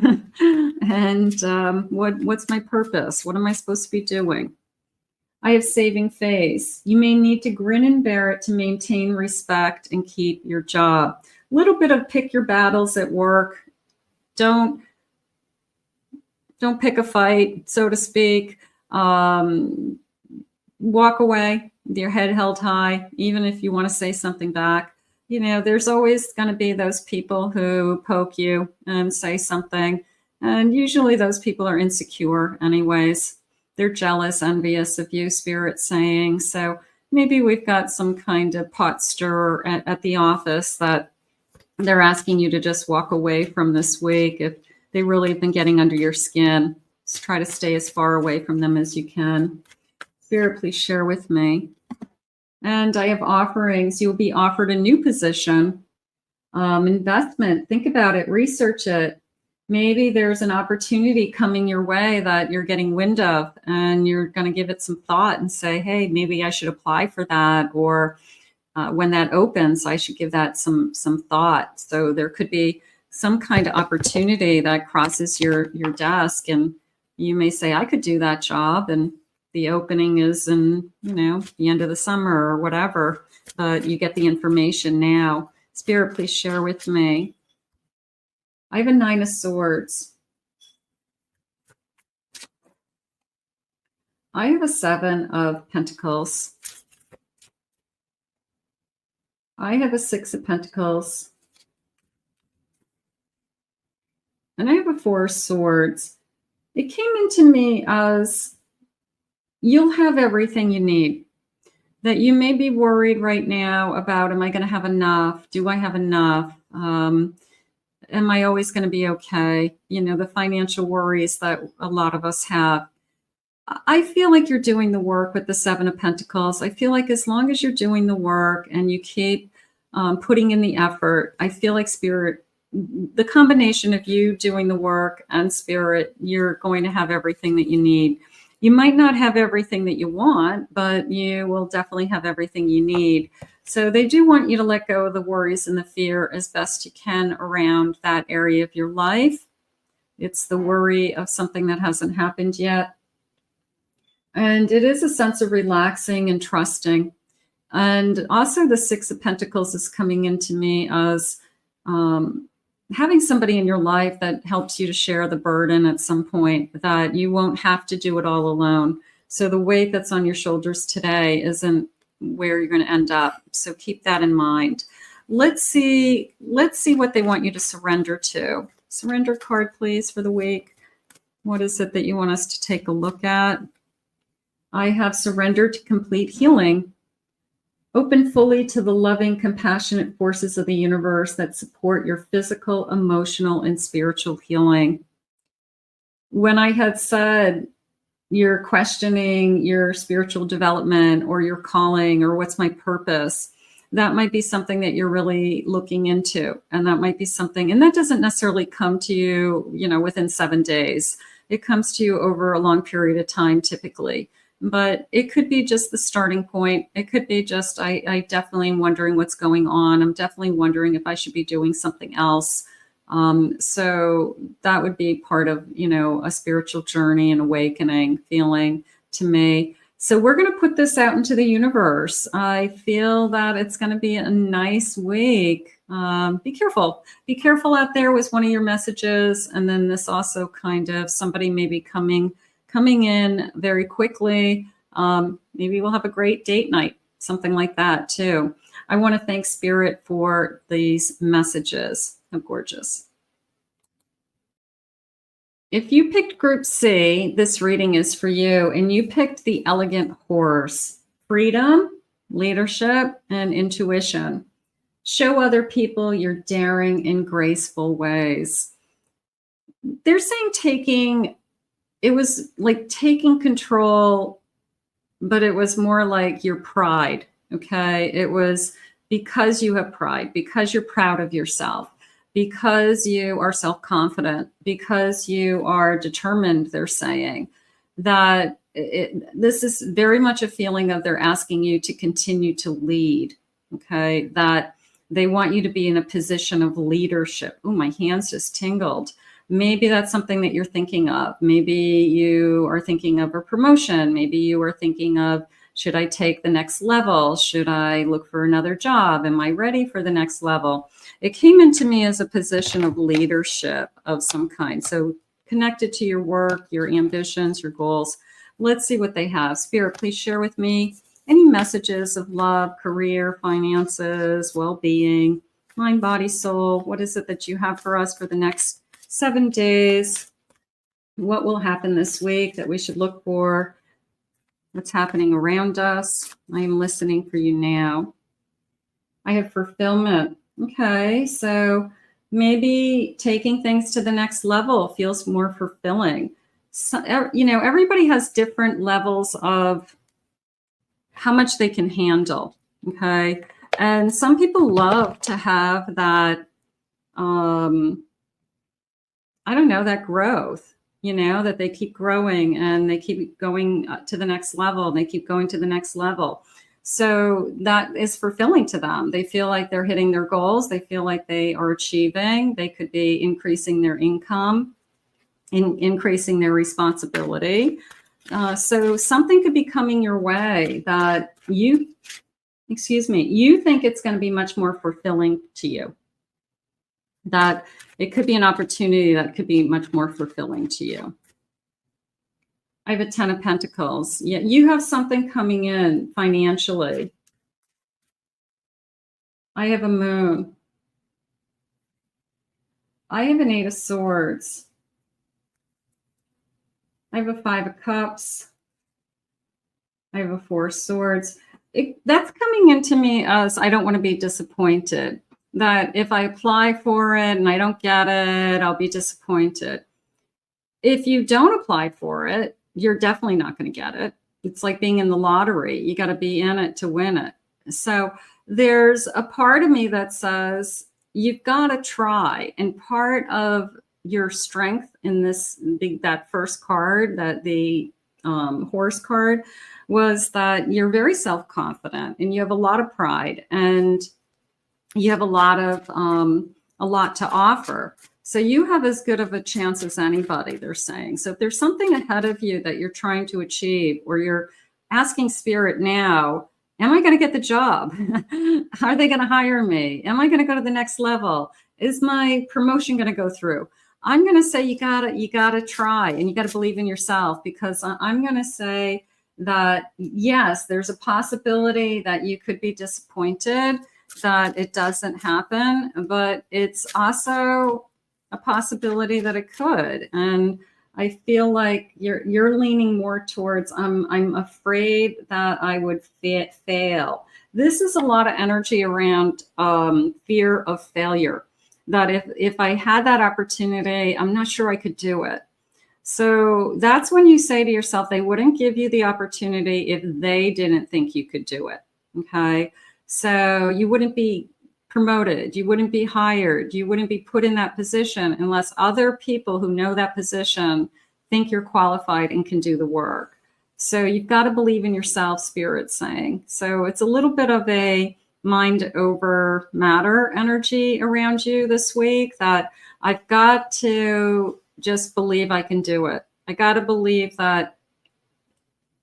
And what's my purpose? What am I supposed to be doing? I have saving face. You may need to grin and bear it to maintain respect and keep your job. A little bit of pick your battles at work. Don't pick a fight, so to speak. Walk away with your head held high, even if you want to say something back. You know, there's always going to be those people who poke you and say something. And usually those people are insecure anyways. They're jealous, envious of you, Spirit saying. So maybe we've got some kind of pot stirrer at the office that they're asking you to just walk away from this week. If they really have been getting under your skin, just try to stay as far away from them as you can. Spirit, please share with me. And I have offerings. You'll be offered a new position, investment. Think about it, research it. Maybe there's an opportunity coming your way that you're getting wind of, and you're going to give it some thought and say, hey, maybe I should apply for that. Or when that opens, I should give that some thought. So there could be some kind of opportunity that crosses your desk, and you may say, I could do that job. And the opening is in, you know, the end of the summer or whatever, but you get the information now. Spirit, please share with me. I have a 9 of Swords. I have a 7 of Pentacles. I have a 6 of Pentacles. And I have a 4 of Swords. It came into me as you'll have everything you need. That you may be worried right now about, am I going to have enough? Do I have enough? Am I always going to be okay? You know, the financial worries that a lot of us have. I feel like you're doing the work with the 7 of Pentacles. I feel like as long as you're doing the work and you keep putting in the effort, I feel like Spirit, the combination of you doing the work and Spirit, you're going to have everything that you need. You might not have everything that you want, but you will definitely have everything you need. So they do want you to let go of the worries and the fear as best you can around that area of your life. It's the worry of something that hasn't happened yet. And it is a sense of relaxing and trusting. And also the 6 of Pentacles is coming into me as having somebody in your life that helps you to share the burden at some point, that you won't have to do it all alone. So the weight that's on your shoulders today isn't where you're going to end up. So keep that in mind. Let's see what they want you to surrender to. Surrender card, please, for the week. What is it that you want us to take a look at? I have surrendered to complete healing. Open fully to the loving, compassionate forces of the universe that support your physical, emotional, and spiritual healing. When I had said you're questioning your spiritual development or your calling or what's my purpose, that might be something that you're really looking into. And that might be something, and that doesn't necessarily come to you, within 7 days. It comes to you over a long period of time, typically. But it could be just the starting point. It could be just, I definitely am wondering what's going on. I'm definitely wondering if I should be doing something else. So that would be part of, a spiritual journey and awakening feeling to me. So we're going to put this out into the universe. I feel that it's going to be a nice week. Be careful. Be careful out there was one of your messages. And then this also kind of somebody maybe coming in very quickly. Maybe we'll have a great date night, something like that too. I want to thank Spirit for these messages. How gorgeous. If you picked Group C, this reading is for you, and you picked the Elegant Horse. Freedom, leadership, and intuition. Show other people your daring and graceful ways. They're saying it was like taking control, but it was more like your pride, okay? It was because you have pride, because you're proud of yourself, because you are self-confident, because you are determined, they're saying, that this is very much a feeling of they're asking you to continue to lead, okay? That they want you to be in a position of leadership. Oh, my hands just tingled. Maybe that's something that you're thinking of. Maybe you are thinking of a promotion. Maybe you are thinking of, should I take the next level? Should I look for another job? Am I ready for the next level? It came into me as a position of leadership of some kind. So connected to your work, your ambitions, your goals. Let's see what they have. Spirit, please share with me any messages of love, career, finances, well-being, mind, body, soul. What is it that you have for us for the next 7 days? What will happen this week that we should look for? What's happening around us? I am listening for you now. I have fulfillment. Okay, so maybe taking things to the next level feels more fulfilling. So, everybody has different levels of how much they can handle. Okay, and some people love to have that. I don't know, that growth, that they keep growing and they keep going to the next level. And they keep going to the next level. So that is fulfilling to them. They feel like they're hitting their goals. They feel like they are achieving. They could be increasing their income, increasing their responsibility. So something could be coming your way that you think it's going to be much more fulfilling to you. That it could be an opportunity that could be much more fulfilling to you. I have a 10 of Pentacles. Yeah, you have something coming in financially. I have a Moon. I have an 8 of Swords. I have a 5 of Cups. I have a 4 of Swords. That's coming into me as I don't want to be disappointed. That if I apply for it and I don't get it, I'll be disappointed. If you don't apply for it, you're definitely not going to get it. It's like being in the lottery. You got to be in it to win it. So there's a part of me that says you've got to try. And part of your strength in that first card, that the horse card, was that you're very self-confident and you have a lot of pride and you have a lot to offer. So you have as good of a chance as anybody, they're saying. So if there's something ahead of you that you're trying to achieve, or you're asking Spirit now, am I going to get the job? Are they going to hire me? Am I going to go to the next level? is my promotion going to go through? I'm going to say you gotta try, and you got to believe in yourself, because I'm going to say that yes, there's a possibility that you could be disappointed that it doesn't happen, but it's also a possibility that it could. And I feel like you're leaning more towards I'm afraid that I would fail. This is a lot of energy around fear of failure. That if I had that opportunity, I'm not sure I could do it. So that's when you say to yourself, they wouldn't give you the opportunity if they didn't think you could do it. Okay. So you wouldn't be promoted. You wouldn't be hired. You wouldn't be put in that position unless other people who know that position think you're qualified and can do the work. So you've got to believe in yourself, Spirit's saying. So it's a little bit of a mind over matter energy around you this week, that I've got to just believe I can do it. I got to believe that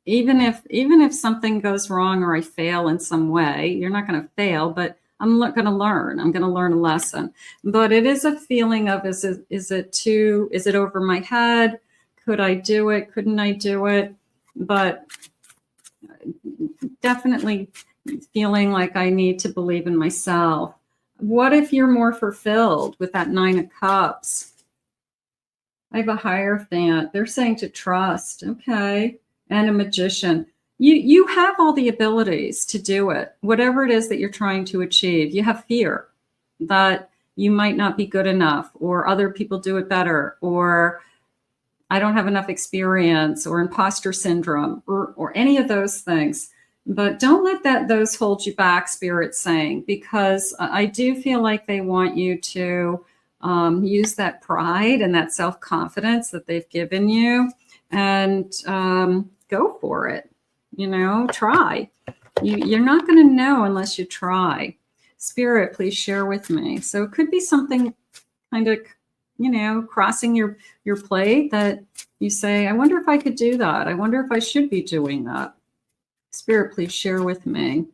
even if something goes wrong or I fail in some way, you're not going to fail, but I'm going to learn. I'm going to learn a lesson. But it is a feeling of, is it over my head? Could I do it? Couldn't I do it? But definitely feeling like I need to believe in myself. What if you're more fulfilled with that 9 of Cups? I have a Hierophant. They're saying to trust. Okay. And a Magician. You have all the abilities to do it. Whatever it is that you're trying to achieve, you have fear that you might not be good enough, or other people do it better, or I don't have enough experience, or imposter syndrome, or any of those things. But don't let those hold you back, Spirit's saying, because I do feel like they want you to use that pride and that self-confidence that they've given you, and go for it. Try. You're not going to know unless you try. Spirit, please share with me. So it could be something kind of, crossing your plate that you say, I wonder if I could do that. I wonder if I should be doing that. Spirit, please share with me.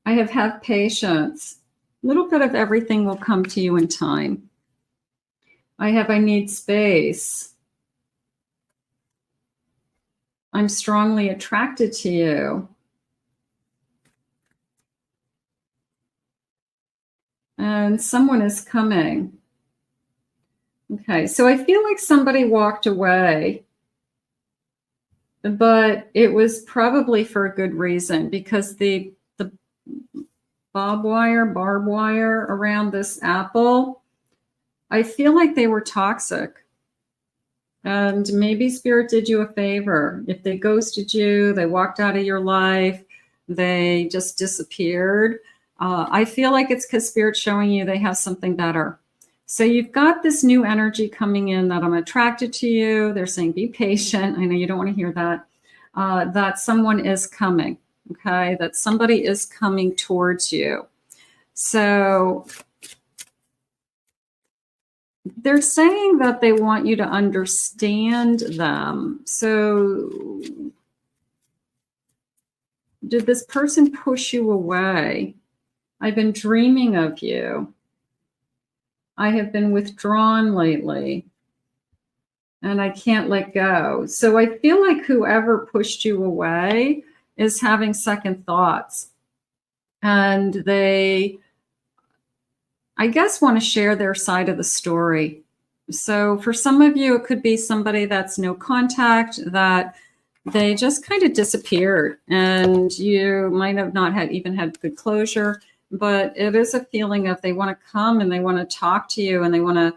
I have patience. A little bit of everything will come to you in time. I need space. I'm strongly attracted to you. And someone is coming. Okay, so I feel like somebody walked away, but it was probably for a good reason, because the barbed wire around this apple, I feel like they were toxic. And maybe Spirit did you a favor. If they ghosted you, they walked out of your life, they just disappeared. I feel like it's because Spirit's showing you they have something better. So you've got this new energy coming in that I'm attracted to you. They're saying be patient. I know you don't want to hear that. That someone is coming, okay? That somebody is coming towards you. So they're saying that they want you to understand them. So did this person push you away? I've been dreaming of you. I have been withdrawn lately, and I can't let go. So I feel like whoever pushed you away is having second thoughts, and they, I guess, want to share their side of the story. So for some of you, it could be somebody that's no contact, that they just kind of disappeared, and you might have not even had good closure. But it is a feeling of they want to come and they want to talk to you, and they want to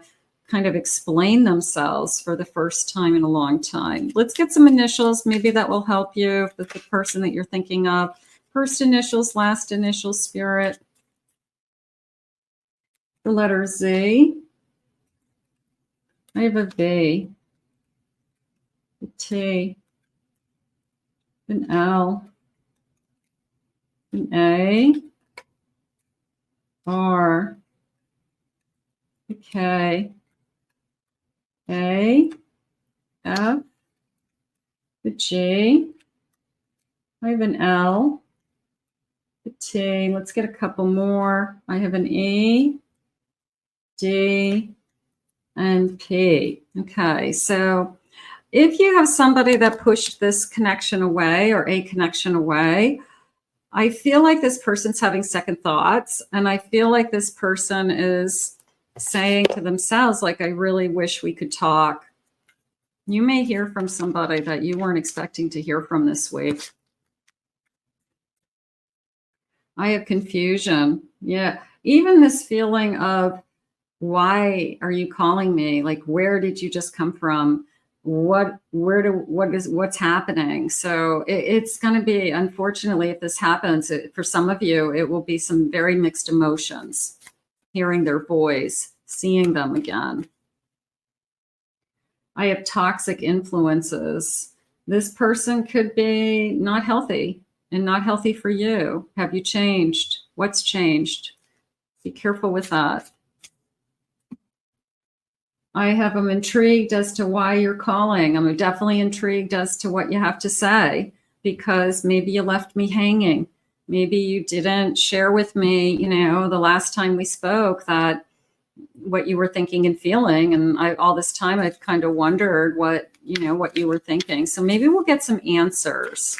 kind of explain themselves for the first time in a long time. Let's get some initials. Maybe that will help you with the person that you're thinking of. First initials, last initials, Spirit. The letter Z. I have a V, a T, an L, an A, R, a K, A, F, a G. I have an L, a T. Let's get a couple more. I have an E, D, and P. Okay, so if you have somebody that pushed this connection away or a connection away, I feel like this person's having second thoughts, and I feel like this person is saying to themselves, like, I really wish we could talk. You may hear from somebody that you weren't expecting to hear from this week. I have confusion. Yeah. Even this feeling of, why are you calling me? Like, where did you just come from? What's happening? So it's going to be, unfortunately, if this happens, for some of you, it will be some very mixed emotions. Hearing their voice, seeing them again. I have toxic influences. This person could be not healthy and not healthy for you. Have you changed? What's changed? Be careful with that. I have, I'm intrigued as to why you're calling. I'm definitely intrigued as to what you have to say, because maybe you left me hanging. Maybe you didn't share with me, the last time we spoke, that what you were thinking and feeling. And all this time I've kind of wondered what you were thinking. So maybe we'll get some answers.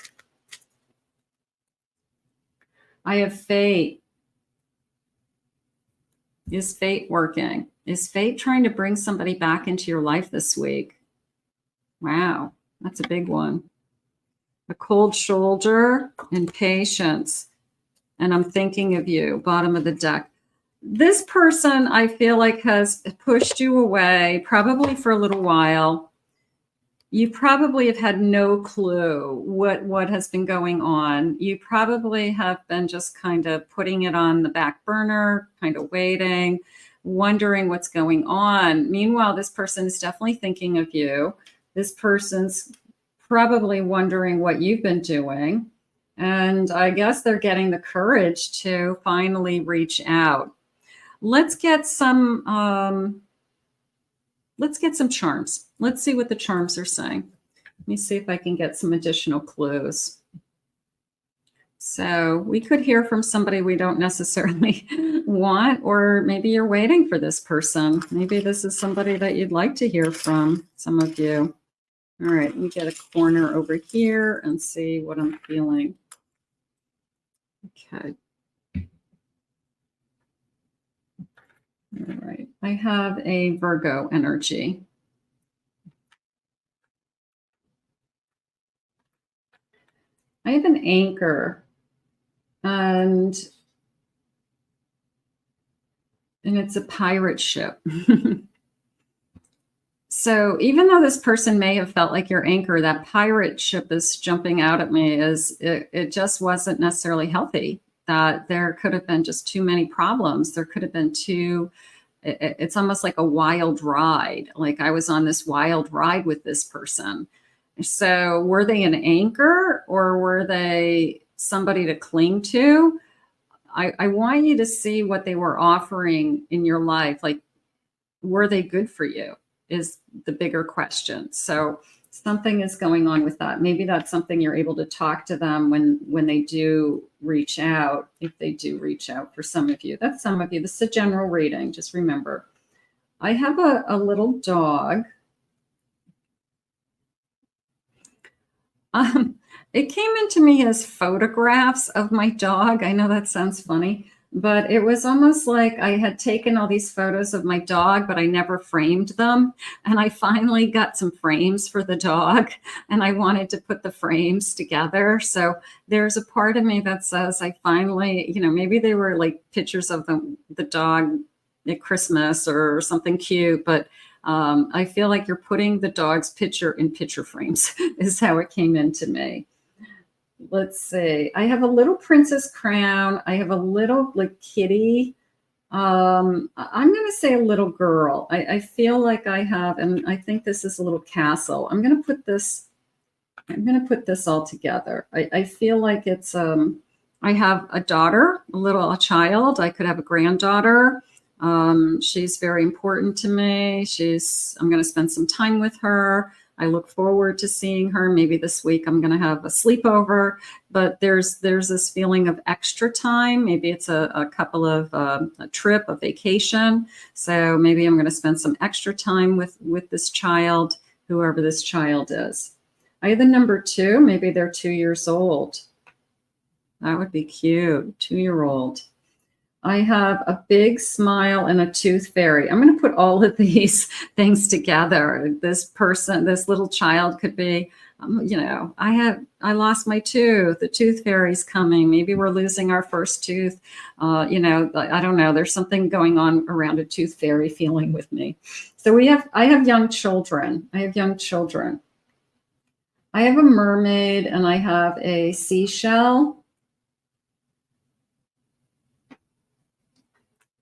I have fate. Is fate working? Is fate trying to bring somebody back into your life this week? Wow, that's a big one. A cold shoulder and patience. And I'm thinking of you, bottom of the deck. This person, I feel like, has pushed you away, probably for a little while. You probably have had no clue what has been going on. You probably have been just kind of putting it on the back burner, kind of waiting, wondering what's going on. Meanwhile, this person is definitely thinking of you. This person's probably wondering what you've been doing. And I guess they're getting the courage to finally reach out. Let's get some charms. Let's see what the charms are saying. Let me see if I can get some additional clues. So we could hear from somebody we don't necessarily want, or maybe you're waiting for this person. Maybe this is somebody that you'd like to hear from, some of you. All right, let me get a corner over here and see what I'm feeling. Okay. All right, I have a Virgo energy. I have an anchor, and it's a pirate ship. So even though this person may have felt like your anchor, that pirate ship is jumping out at me as it just wasn't necessarily healthy. That there could have been just too many problems. There could have been it's almost like a wild ride. Like I was on this wild ride with this person. So were they an anchor, or were they somebody to cling to? I want you to see what they were offering in your life. Like, were they good for you is the bigger question. So something is going on with that. Maybe that's something you're able to talk to them when they do reach out, if they do reach out for some of you. That's some of you. This is a general reading. Just remember, I have a little dog. It came into me as photographs of my dog. I know that sounds funny, but it was almost like I had taken all these photos of my dog, but I never framed them. And I finally got some frames for the dog, and I wanted to put the frames together. So there's a part of me that says I finally, maybe they were like pictures of the dog at Christmas or something cute, but I feel like you're putting the dog's picture in picture frames is how it came into me. Let's see. I have a little princess crown. I have a little like kitty. I'm going to say a little girl. I feel like I have, and I think this is a little castle. I'm going to put this all together. I feel like it's, I have a daughter, a child. I could have a granddaughter. She's very important to me. I'm going to spend some time with her. I look forward to seeing her. Maybe this week I'm going to have a sleepover, but there's this feeling of extra time. Maybe it's a couple of a trip, a vacation. So maybe I'm going to spend some extra time with this child, whoever this child is. I have the number 2. Maybe they're 2 years old. That would be cute. 2-year-old. I have a big smile and a tooth fairy. I'm going to put all of these things together. This person, this little child could be, I lost my tooth. The tooth fairy's coming. Maybe we're losing our first tooth. I don't know. There's something going on around a tooth fairy feeling with me. So I have young children. I have a mermaid and I have a seashell.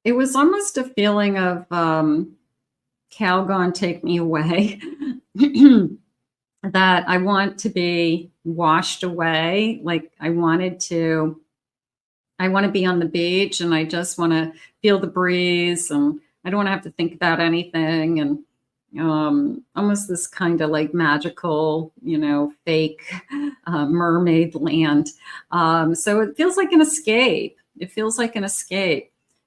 It was almost a feeling of Calgon, take me away, that I want to be washed away. Like I want to be on the beach and I just want to feel the breeze and I don't want to have to think about anything. And almost this kind of like magical, fake mermaid land. So it feels like an escape.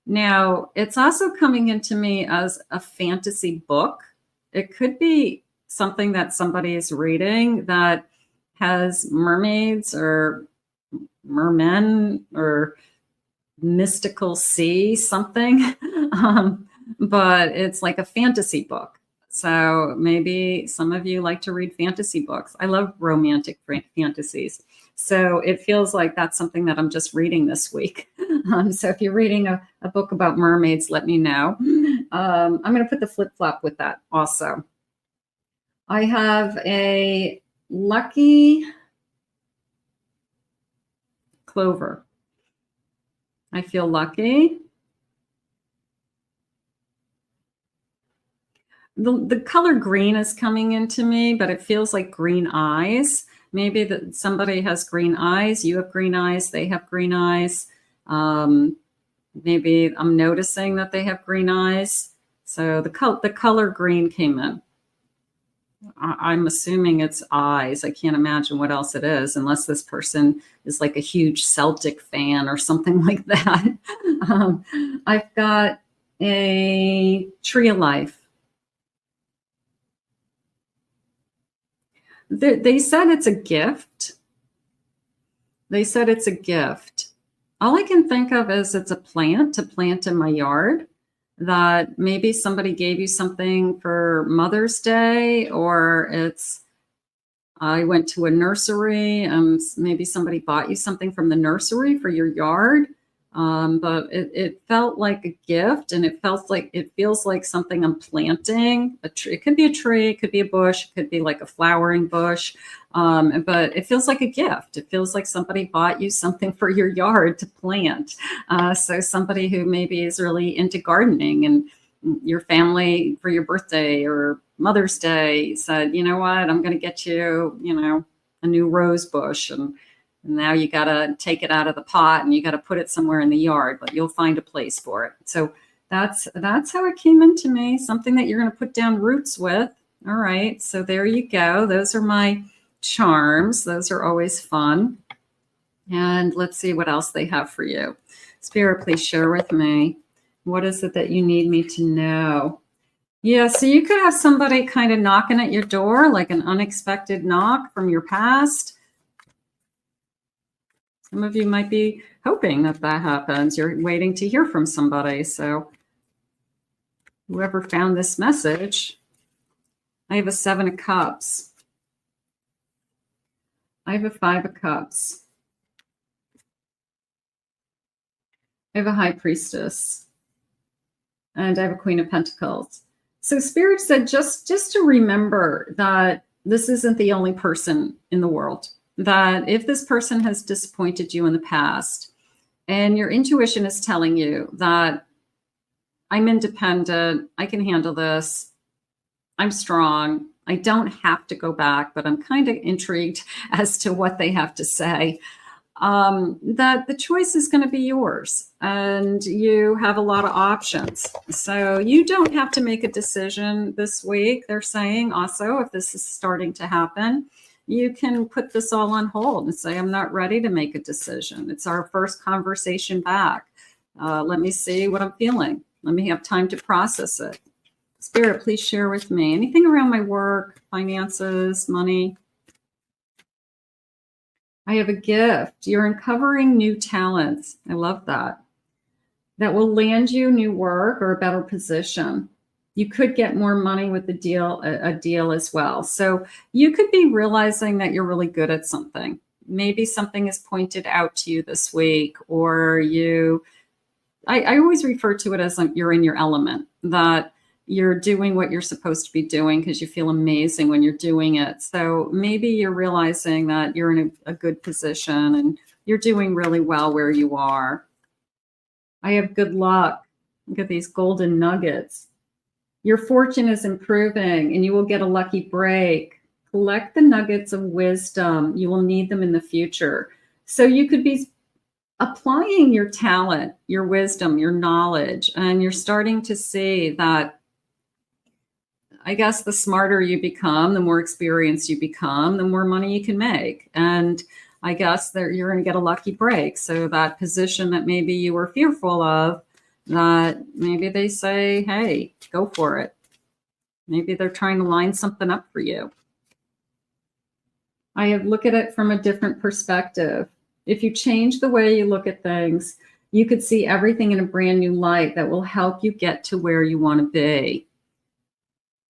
Now, it's also coming into me as a fantasy book. It could be something that somebody is reading that has mermaids or mermen or mystical sea something, but it's like a fantasy book. So maybe some of you like to read fantasy books. I love romantic fantasies. So it feels like that's something that I'm just reading this week. So if you're reading a book about mermaids, let me know. I'm going to put the flip-flop with that also. I have a lucky clover. I feel lucky. The color green is coming into me, but it feels like green eyes. Maybe that somebody has green eyes, you have green eyes, they have green eyes. Maybe I'm noticing that they have green eyes. So the color green came in. I'm assuming it's eyes. I can't imagine what else it is, unless this person is like a huge Celtic fan or something like that. I've got a tree of life. They said it's a gift. All I can think of is it's a plant to plant in my yard, that maybe somebody gave you something for Mother's Day, or I went to a nursery and maybe somebody bought you something from the nursery for your yard. But it felt like a gift, and it feels like something I'm planting. A tree. It could be a tree, it could be a bush, it could be like a flowering bush. But it feels like a gift. It feels like somebody bought you something for your yard to plant. So somebody who maybe is really into gardening, and your family for your birthday or Mother's Day said, you know what, I'm going to get you, a new rose bush, and now you got to take it out of the pot and you got to put it somewhere in the yard, but you'll find a place for it. So that's how it came into me, something that you're going to put down roots with. All right. So there you go. Those are my charms. Those are always fun. And let's see what else they have for you. Spirit, please share with me. What is it that you need me to know? Yeah, so you could have somebody kind of knocking at your door, like an unexpected knock from your past. Some of you might be hoping that happens. You're waiting to hear from somebody. So whoever found this message, I have a 7 of Cups. I have a 5 of Cups. I have a High Priestess. And I have a Queen of Pentacles. So Spirit said just to remember that this isn't the only person in the world. That if this person has disappointed you in the past, and your intuition is telling you that I'm independent, I can handle this, I'm strong, I don't have to go back, but I'm kind of intrigued as to what they have to say. that the choice is going to be yours and you have a lot of options. So you don't have to make a decision this week. They're saying also, if this is starting to happen, you can put this all on hold and say, I'm not ready to make a decision. It's our first conversation back. Let me see what I'm feeling. Let me have time to process it. Spirit, please share with me anything around my work, finances, money. I have a gift. You're uncovering new talents. I love that. That will land you new work or a better position. You could get more money with a deal as well. So you could be realizing that you're really good at something. Maybe something is pointed out to you this week, or I always refer to it as like you're in your element, that you're doing what you're supposed to be doing because you feel amazing when you're doing it. So maybe you're realizing that you're in a good position and you're doing really well where you are. I have good luck. Look at these golden nuggets. Your fortune is improving and you will get a lucky break. Collect the nuggets of wisdom. You will need them in the future. So you could be applying your talent, your wisdom, your knowledge, and you're starting to see that, I guess, the smarter you become, the more experienced you become, the more money you can make. And I guess that you're going to get a lucky break. So that position that maybe you were fearful of, that maybe they say, hey, go for it. Maybe they're trying to line something up for you. I look at it from a different perspective. If you change the way you look at things, you could see everything in a brand new light that will help you get to where you want to be.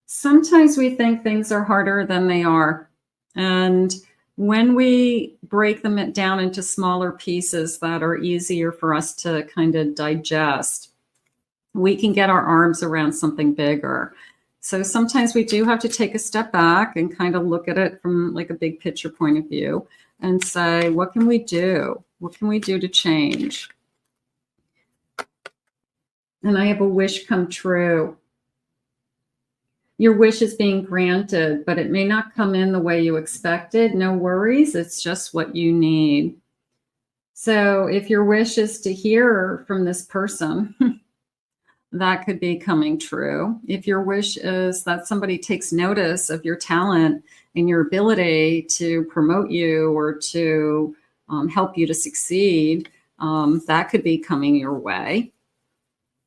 Sometimes we think things are harder than they are. And when we break them down into smaller pieces that are easier for us to kind of digest, we can get our arms around something bigger. So sometimes we do have to take a step back and kind of look at it from like a big picture point of view and say, what can we do? What can we do to change? And I have a wish come true. Your wish is being granted, but it may not come in the way you expected. No worries. It's just what you need. So if your wish is to hear from this person, that could be coming true. If your wish is that somebody takes notice of your talent and your ability to promote you or to help you to succeed, that could be coming your way.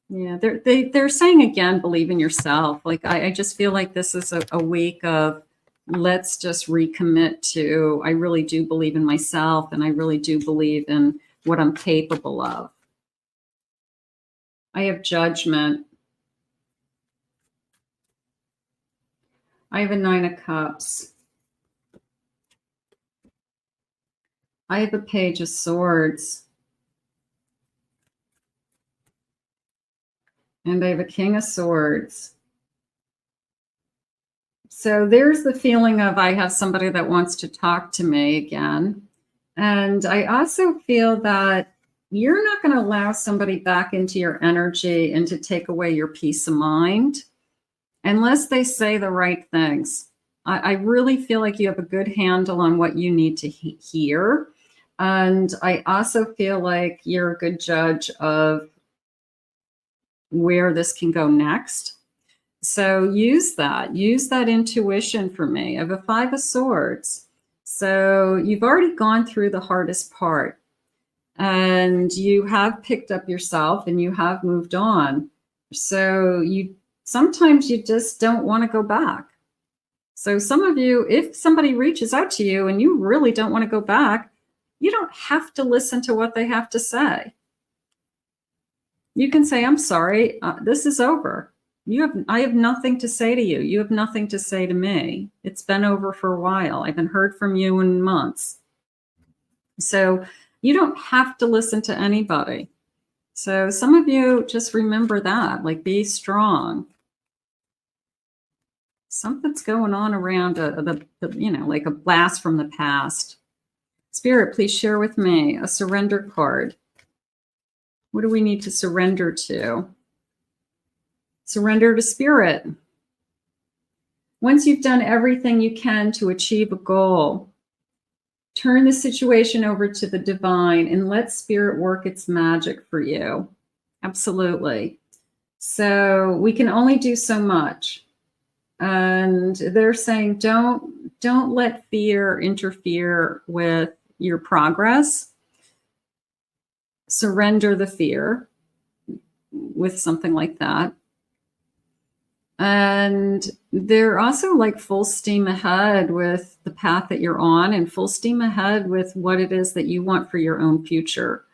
Yeah, they're saying again, believe in yourself. Like I just feel like this is a week of let's just recommit to, I really do believe in myself and I really do believe in what I'm capable of. I have judgment. I have a 9 of Cups. I have a Page of Swords. And I have a King of Swords. So there's the feeling of I have somebody that wants to talk to me again. And I also feel that you're not going to allow somebody back into your energy and to take away your peace of mind unless they say the right things. I really feel like you have a good handle on what you need to hear. And I also feel like you're a good judge of where this can go next. So use that intuition for me. I have a 5 of Swords. So you've already gone through the hardest part and you have picked up yourself and you have moved on. So sometimes you just don't want to go back. So some of you, if somebody reaches out to you and you really don't want to go back, you don't have to listen to what they have to say. You can say, I'm sorry, this is over. I have nothing to say to you. You have nothing to say to me. It's been over for a while. I haven't heard from you in months. So you don't have to listen to anybody. So some of you just remember that, like be strong. Something's going on around like a blast from the past. Spirit, please share with me a surrender card. What do we need to surrender to? Surrender to spirit. Once you've done everything you can to achieve a goal, Turn the situation over to the divine and let spirit work its magic for you. Absolutely. So we can only do so much. And they're saying, don't let fear interfere with your progress. Surrender the fear with something like that. And they're also like full steam ahead with the path that you're on and full steam ahead with what it is that you want for your own future.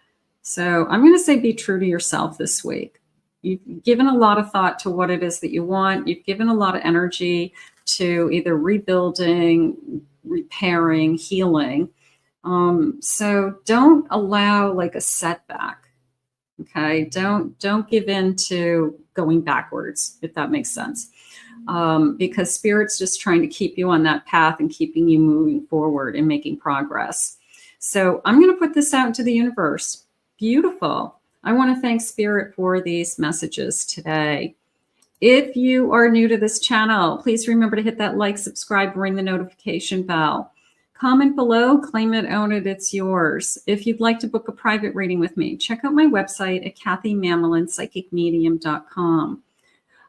So I'm going to say be true to yourself this week. You've given a lot of thought to what it is that you want. You've given a lot of energy to either rebuilding, repairing, healing. So don't allow like a setback. Okay, don't give in to going backwards, if that makes sense. Because Spirit's just trying to keep you on that path and keeping you moving forward and making progress. So I'm going to put this out into the universe. Beautiful. I want to thank Spirit for these messages today. If you are new to this channel, please remember to hit that like, subscribe, ring the notification bell. Comment below, claim it, own it, it's yours. If you'd like to book a private reading with me, check out my website at kathymamolenspsychicmedium.com.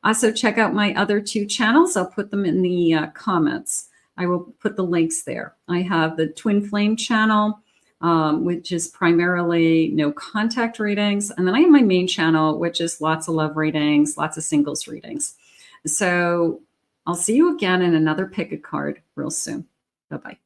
Also, check out my other 2 channels. I'll put them in the comments. I will put the links there. I have the Twin Flame channel, which is primarily no contact readings. And then I have my main channel, which is lots of love readings, lots of singles readings. So I'll see you again in another pick a card real soon. Bye-bye.